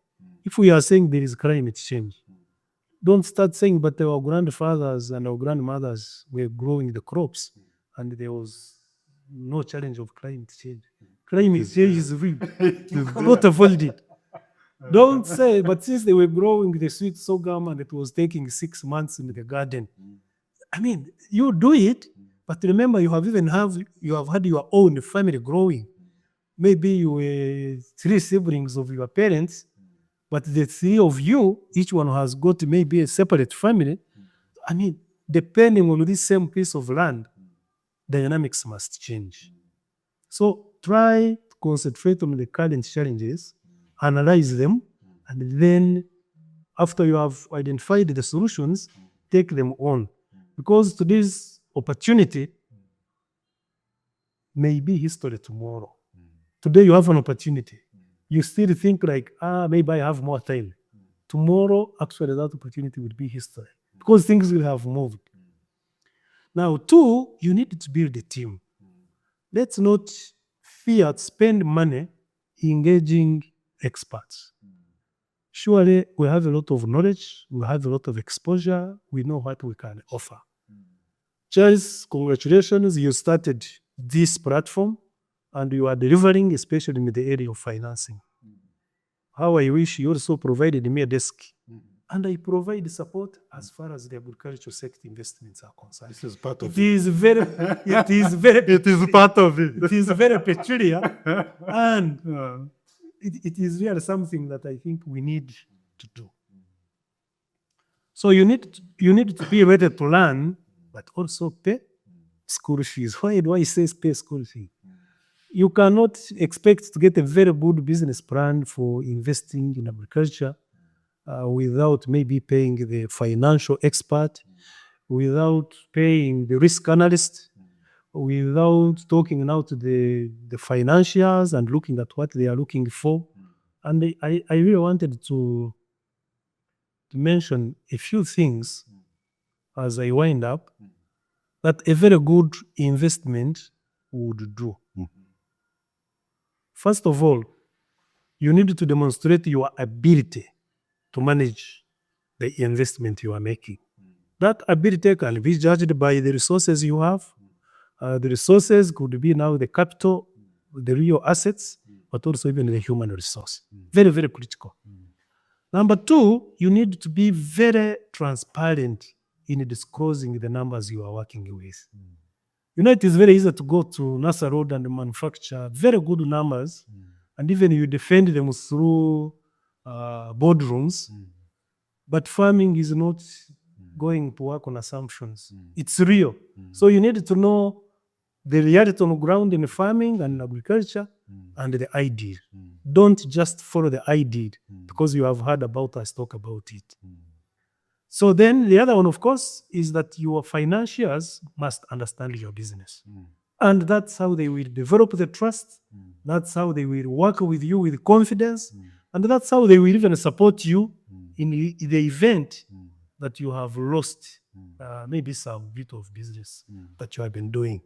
If we are saying there is climate change, don't start saying, but our grandfathers and our grandmothers were growing the crops and there was no challenge of climate change. Climate change is real. You cannot avoid it. Don't say, but since they were growing the sweet sorghum and it was taking 6 months in the garden, I mean, you do it, but remember you have had your own family growing. Maybe you were 3 siblings of your parents, but the 3 of you, each one has got maybe a separate family. I mean, depending on this same piece of land, dynamics must change. So try to concentrate on the current challenges, analyze them, and then after you have identified the solutions, take them on. Because today's opportunity may be history tomorrow. Today you have an opportunity. You still think like, maybe I have more time. Tomorrow, actually, that opportunity will be history because things will have moved. Now, 2, you need to build a team. Let's not fear to spend money engaging experts. Surely, we have a lot of knowledge, we have a lot of exposure, we know what we can offer. Charles, congratulations, you started this platform and you are delivering, especially in the area of financing. How I wish you also provided me a desk. And I provide support as far as the agricultural sector investments are concerned. This is part of It is very, it is part of it. it is very peculiar, and it is really something that I think we need to do. So you need to be ready to learn, but also pay school fees. Why do I say pay school fees? You cannot expect to get a very good business plan for investing in agriculture without maybe paying the financial expert, without paying the risk analyst, without talking now to the financials and looking at what they are looking for. And I really wanted to mention a few things as I wind up that a very good investment would do. First of all, you need to demonstrate your ability to manage the investment you are making. That ability can be judged by the resources you have. The resources could be now the capital, the real assets, but also even the human resource. Very, very critical. Number 2, you need to be very transparent in disclosing the numbers you are working with. You know, it is very easy to go to NASA Road and manufacture very good numbers, and even you defend them through boardrooms, but farming is not going to work on assumptions. It's real. So you need to know the reality on the ground in farming and agriculture and the idea. Don't just follow the idea because you have heard about us talk about it. So then the other one, of course, is that your financiers must understand your business. And that's how they will develop the trust. That's how they will work with you with confidence. And that's how they will even support you in the event that you have lost maybe some bit of business that you have been doing.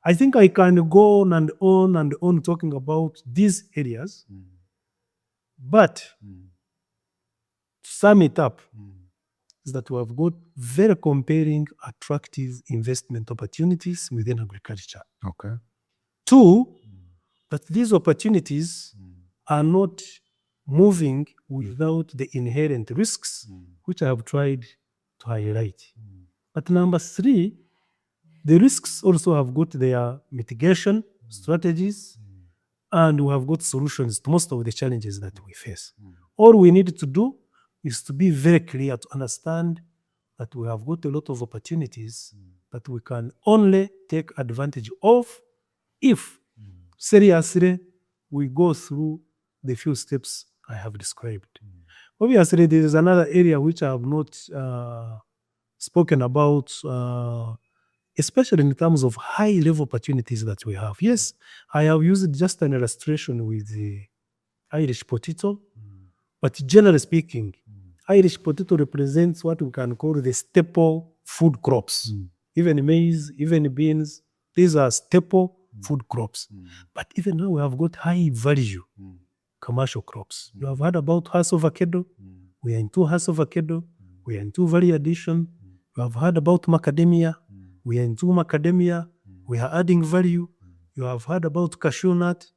I think I can go on and on and on talking about these areas. But to sum it up, is that we have got very compelling, attractive investment opportunities within agriculture. Okay. 2, that these opportunities are not moving without the inherent risks, which I have tried to highlight. But number 3, the risks also have got their mitigation strategies and we have got solutions to most of the challenges that we face. All we need to do is to be very clear to understand that we have got a lot of opportunities that we can only take advantage of if seriously we go through the few steps I have described. Obviously, there is another area which I have not spoken about, especially in terms of high-level opportunities that we have. Yes, I have used just an illustration with the Irish potato, but generally speaking, Irish potato represents what we can call the staple food crops. Even maize, even beans, these are staple food crops. But even now we have got high value commercial crops. You have heard about Hass avocado. We are into Hass avocado. We are into value addition. You have heard about macadamia. We are into macadamia. We are adding value. You have heard about cashew nut.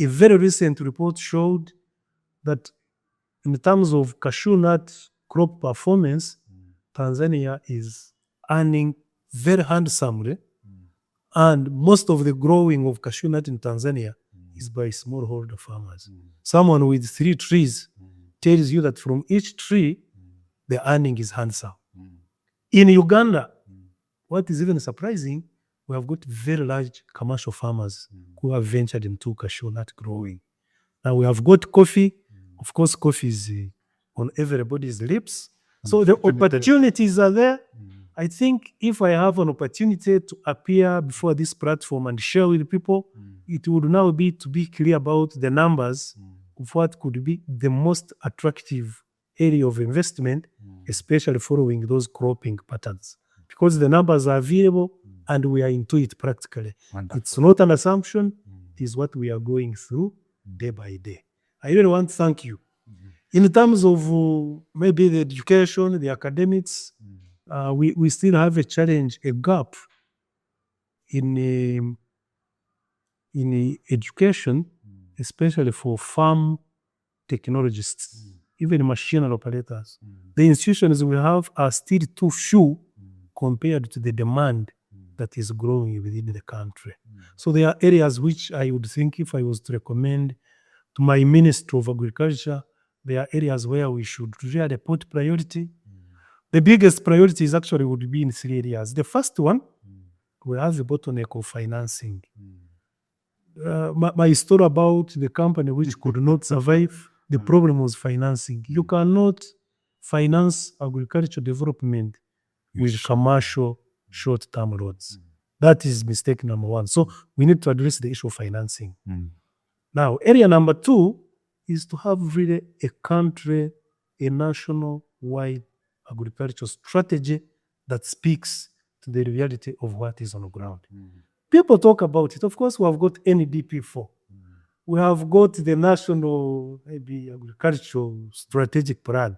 A very recent report showed that in terms of cashew nut crop performance, Tanzania is earning very handsomely, and most of the growing of cashew nut in Tanzania is by smallholder farmers. Someone with 3 trees tells you that from each tree, the earning is handsome. In Uganda, what is even surprising, we have got very large commercial farmers who have ventured into cashew nut growing. Now we have got coffee. Of course, coffee is on everybody's lips. So the opportunities are there. I think if I have an opportunity to appear before this platform and share with people, it would now be to be clear about the numbers of what could be the most attractive area of investment, especially following those cropping patterns. Because the numbers are available and we are into it practically. Wonderful. It's not an assumption, it is what we are going through day by day. I really want to thank you. In terms of maybe the education, the academics, we still have a challenge, a gap in education, especially for farm technologists, even machinery operators. The institutions we have are still too few compared to the demand that is growing within the country. So there are areas which I would think if I was to recommend to my Minister of Agriculture, there are areas where we should really put priority. The biggest priorities actually would be in 3 areas. The first one, we have the bottleneck of financing. My story about the company which could not survive, the problem was financing. You cannot finance agricultural development with commercial short-term loans. That is mistake number 1. So we need to address the issue of financing. Now, area number 2 is to have really a country, a national-wide agricultural strategy that speaks to the reality of what is on the ground. People talk about it. Of course, we have got NDP4. We have got the national maybe agricultural strategic plan.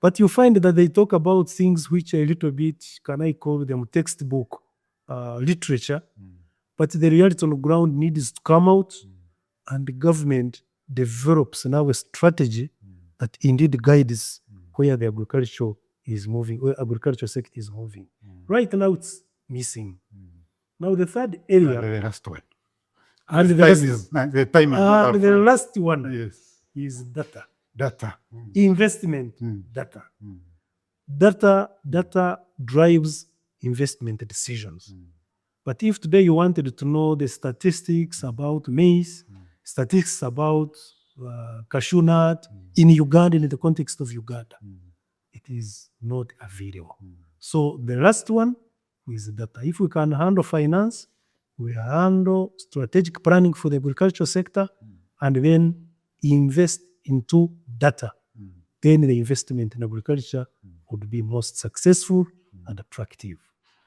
But you find that they talk about things which are a little bit, can I call them textbook literature, but the reality on the ground needs to come out, and the government develops now a strategy that indeed guides where the agriculture is moving, where agriculture sector is moving. Right now it's missing. Now the third area, The last one. and The time is the last one Yes. is data. Data. Investment data. Data drives investment decisions. But if today you wanted to know the statistics about maize, statistics about cashew nut in Uganda, in the context of Uganda, it is not available. So the last one is data. If we can handle finance, we handle strategic planning for the agricultural sector, and then invest into data, then the investment in agriculture would be most successful and attractive.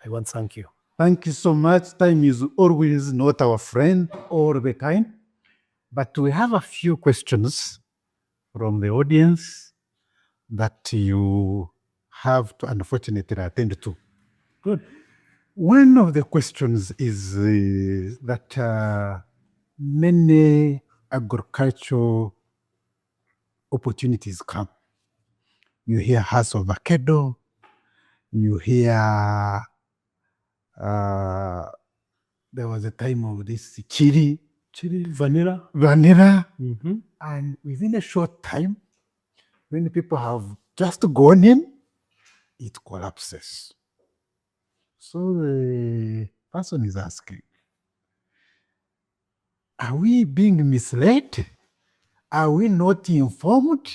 I want to thank you. Thank you so much. Time is always not our friend all the time, but we have a few questions from the audience that you have to unfortunately attend to. Good. One of the questions is that many agricultural opportunities come. You hear Hass avocado, you hear there was a time of this chili, chili, vanilla. vanilla, Mm-hmm. and within a short time, when people have just gone in, it collapses. So the person is asking, are we being misled? Are we not informed?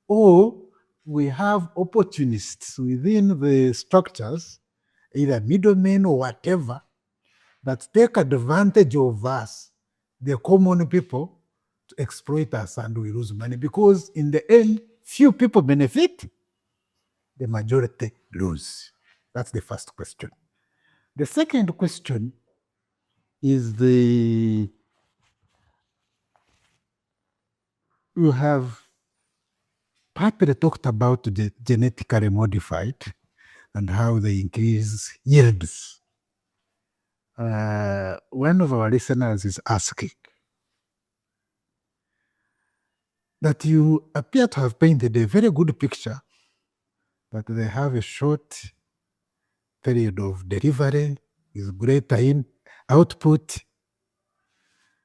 Or we have opportunists within the structures, either middlemen or whatever, that take advantage of us, the common people, to exploit us, and we lose money. Because in the end, few people benefit, the majority lose. That's the first question. The second question is you have partly talked about the genetically modified and how they increase yields. One of our listeners is asking that you appear to have painted a very good picture, that they have a short period of delivery, is greater in output,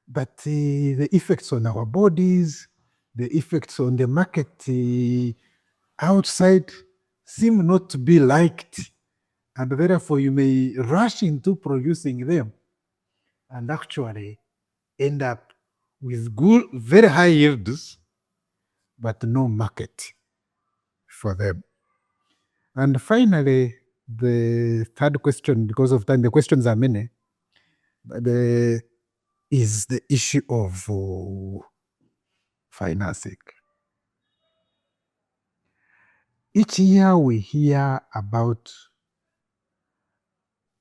but the effects on our bodies, the effects on the market outside seem not to be liked, and therefore you may rush into producing them and actually end up with good, very high yields, but no market for them. And finally, the third question, because of time, the questions are many, is the issue of financing. Each year we hear about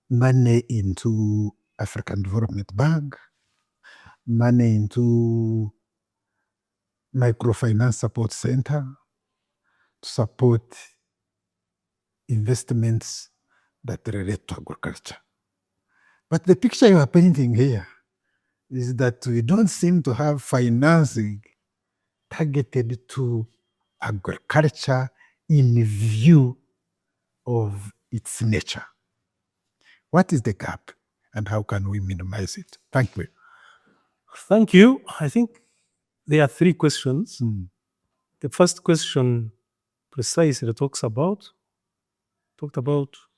money into African Development Bank, money into Microfinance Support Center to support investments that relate to agriculture. But the picture you are painting here is that we don't seem to have financing targeted to agriculture in view of its nature. What is the gap and how can we minimize it? Thank you. Thank you. I think there are three questions. The first question precisely talked about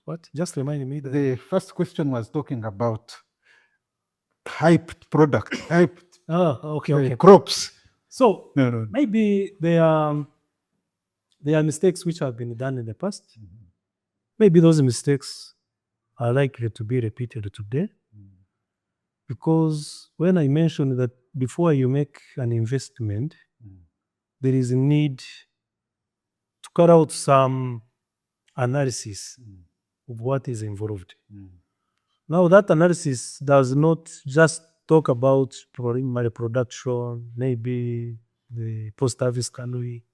what? Just remind me. The first question was talking about hyped product, hyped Okay. crops. So No. maybe there are mistakes which have been done in the past. Maybe those mistakes are likely to be repeated today. Because when I mentioned that before you make an investment, there is a need to carry out some analysis of what is involved. Now, that analysis does not just talk about primary production, maybe the post-harvest cannery.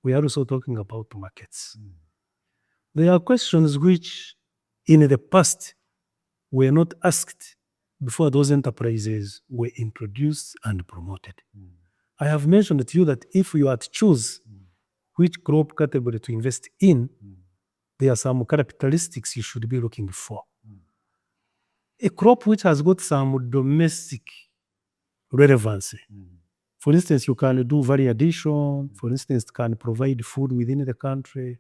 We are also talking about markets. There are questions which, in the past, were not asked before those enterprises were introduced and promoted. I have mentioned to you that if you are to choose which crop category to invest in, there are some characteristics you should be looking for. A crop which has got some domestic relevancy. For instance, you can do value addition. For instance, can provide food within the country.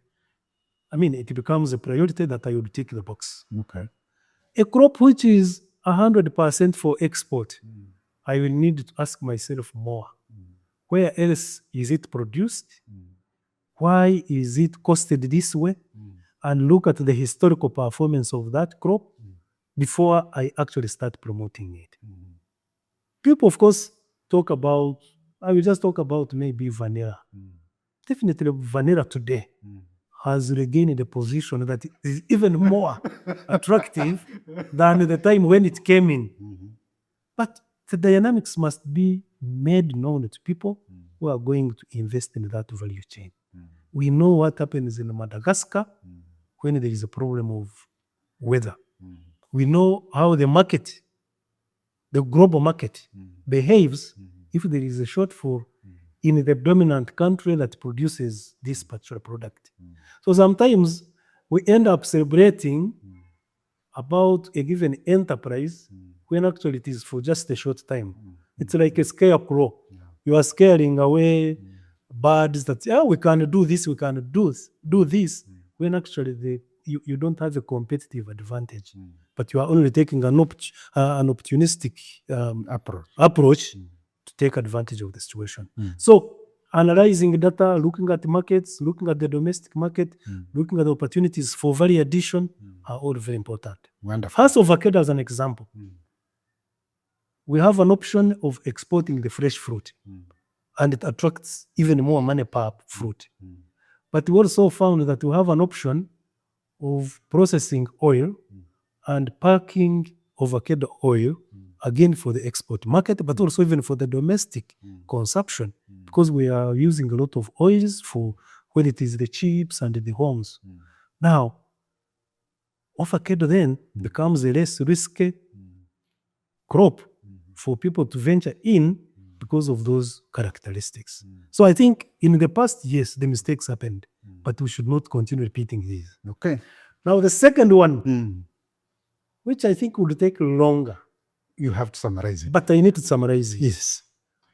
I mean, it becomes a priority that I would tick the box. Okay. A crop which is 100% for export, I will need to ask myself more. Where else is it produced? Why is it costed this way? And look at the historical performance of that crop before I actually start promoting it. People, of course, I will just talk about maybe vanilla. Definitely vanilla today has regained a position that is even more attractive than the time when it came in. But the dynamics must be made known to people who are going to invest in that value chain. We know what happens in Madagascar when there is a problem of weather. We know how the global market behaves if there is a shortfall in the dominant country that produces this particular product. So sometimes we end up celebrating about a given enterprise when actually it is for just a short time. It's like a scarecrow. You are scaring away birds that, we can do this, we can do this, when actually you don't have a competitive advantage, but you are only taking an opportunistic approach to take advantage of the situation. So analyzing data, looking at markets, looking at the domestic market, looking at opportunities for value addition are all very important. Wonderful. As avocado as an example, we have an option of exporting the fresh fruit, and it attracts even more money per fruit. But we also found that we have an option of processing oil and packing avocado oil, again for the export market, but also even for the domestic consumption, because we are using a lot of oils for when it is the chips and the homes. Now, avocado then becomes a less risky crop for people to venture in because of those characteristics. So I think in the past, yes, the mistakes happened, but we should not continue repeating these. Okay. Now the second one, which I think would take longer, You have to summarize it. but I need to summarize it. Yes.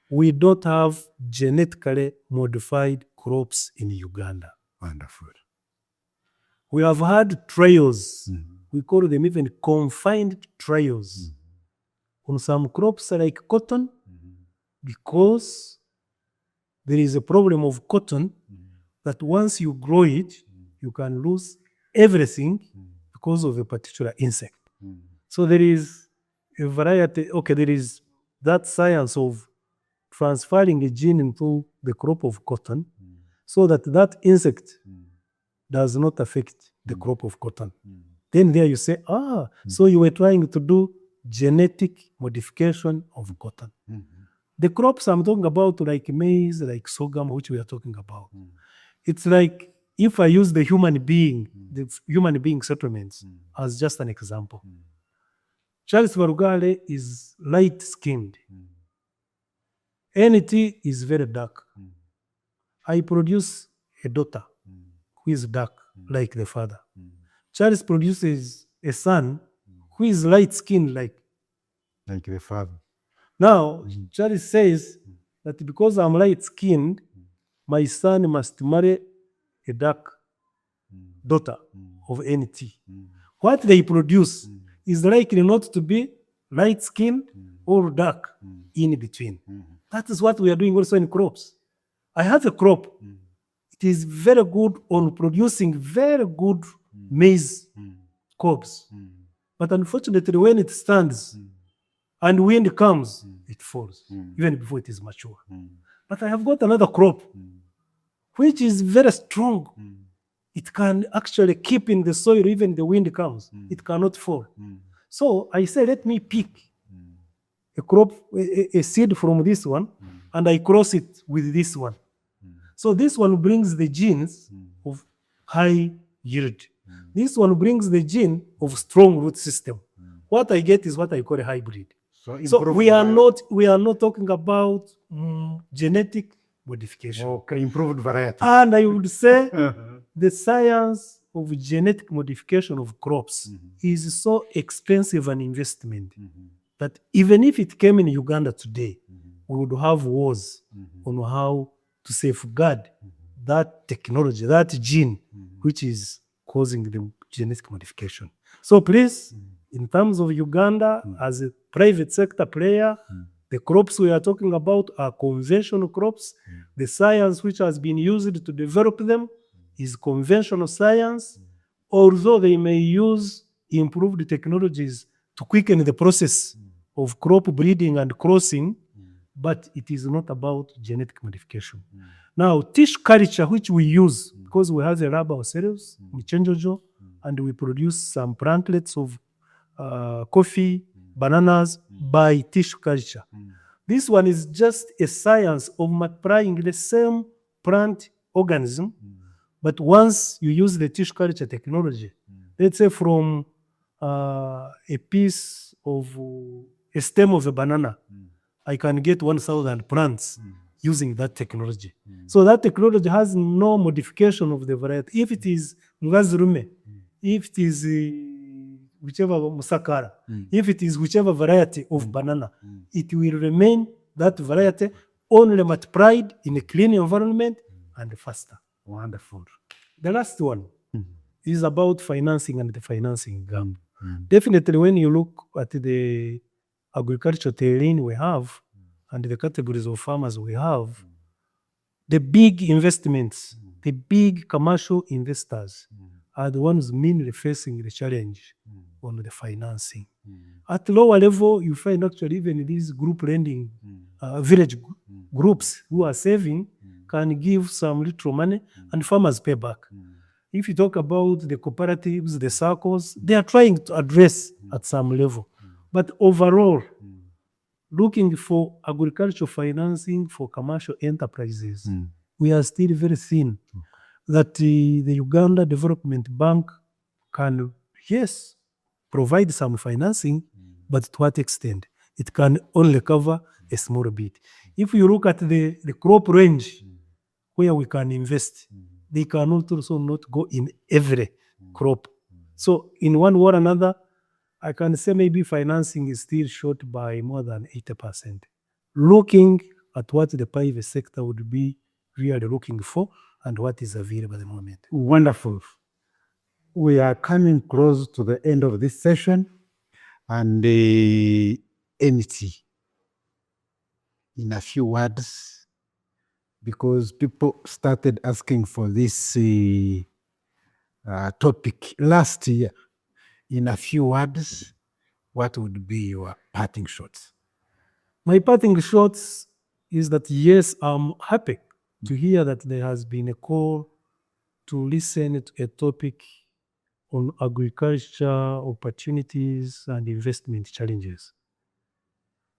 We don't have genetically modified crops in Uganda. Wonderful. We have had trials. We call them even confined trials on some crops like cotton, because there is a problem of cotton that once you grow it, you can lose everything because of a particular insect. So there is a variety, there is that science of transferring a gene into the crop of cotton so that that insect does not affect the crop of cotton. Then there you say, so you were trying to do genetic modification of cotton. The crops I'm talking about, like maize, like sorghum, which we are talking about, it's like if I use the human being settlements as just an example. Charles Barugahare is light-skinned. NT is very dark. I produce a daughter who is dark, like the father. Charles produces a son who is light-skinned, like the father. Now, Charles says that because I'm light-skinned, my son must marry a dark daughter of NT. What they produce is likely not to be light-skinned or dark in between. That is what we are doing also in crops. I have a crop. It is very good on producing very good maize cobs. But unfortunately, when it stands and wind comes, it falls, even before it is mature. But I have got another crop, which is very strong. It can actually keep in the soil, even the wind comes. It cannot fall. So I say, let me pick a crop, a seed from this one, and I cross it with this one. So this one brings the genes of high yield. This one brings the gene of strong root system. What I get is what I call a hybrid. So we are not talking about genetic modification. Okay, improved variety. And I would say the science of genetic modification of crops is so expensive an investment that even if it came in Uganda today, we would have wars on how to safeguard that technology, that gene, which is causing the genetic modification. So please, in terms of Uganda, as a private sector player, the crops we are talking about are conventional crops. The science which has been used to develop them is conventional science, although they may use improved technologies to quicken the process of crop breeding and crossing, but it is not about genetic modification. Now, tissue culture, which we use, because we have the lab ourselves, Michenjojo, and we produce some plantlets of coffee, bananas by tissue culture. This one is just a science of multiplying the same plant organism, but once you use the tissue culture technology, let's say from a piece of a stem of a banana, I can get 1,000 plants using that technology. So that technology has no modification of the variety. If it is Ngazurume, if it is whichever musakara, if it is whichever variety of banana, it will remain that variety, only multiplied in a clean environment and faster. Wonderful. The last one is about financing and the financing gap. Definitely, when you look at the agricultural terrain we have and the categories of farmers we have, the big investments, the big commercial investors are the ones mainly facing the challenge on the financing. At lower level, you find actually even these group lending, village groups who are saving can give some little money and farmers pay back. If you talk about the cooperatives, the circles, they are trying to address at some level. But overall, looking for agricultural financing for commercial enterprises, we are still very thin. That the Uganda Development Bank can, yes, provide some financing, but to what extent? It can only cover a small bit. If you look at the crop range where we can invest, they can also not go in every crop. So in one way or another, I can say maybe financing is still short by more than 80%. Looking at what the private sector would be really looking for and what is available at the moment. Wonderful. We are coming close to the end of this session, and NT, in a few words, because people started asking for this topic last year. In a few words, what would be your parting shots? My parting shots is that, yes, I'm happy to hear that there has been a call to listen to a topic on agriculture opportunities and investment challenges.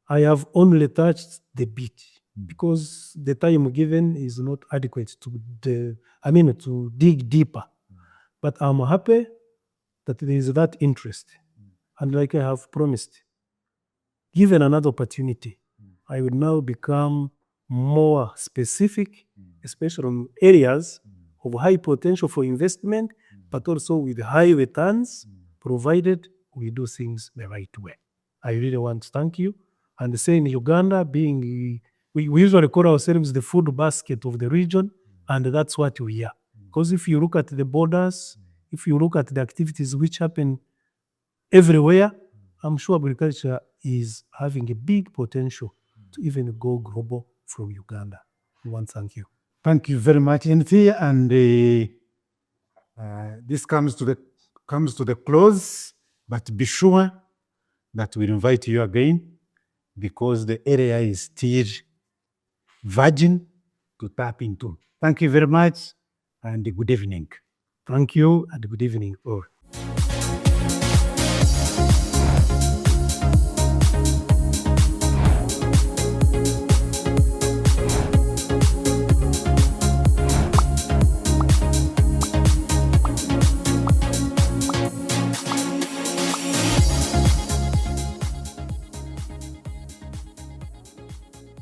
I have only touched the bit because the time given is not adequate to dig deeper. But I'm happy that there is that interest. And like I have promised, given another opportunity, I will now become more specific, especially on areas of high potential for investment, but also with high returns, provided we do things the right way. I really want to thank you. And saying Uganda being, we usually call ourselves the food basket of the region, and that's what we are. Because if you look at the borders, if you look at the activities which happen everywhere, I'm sure agriculture is having a big potential to even go global from Uganda. I want to thank you. Thank you very much, NT. And this comes to the close, but be sure that we'll invite you again because the area is still virgin to tap into. Thank you very much and good evening. Thank you and good evening all.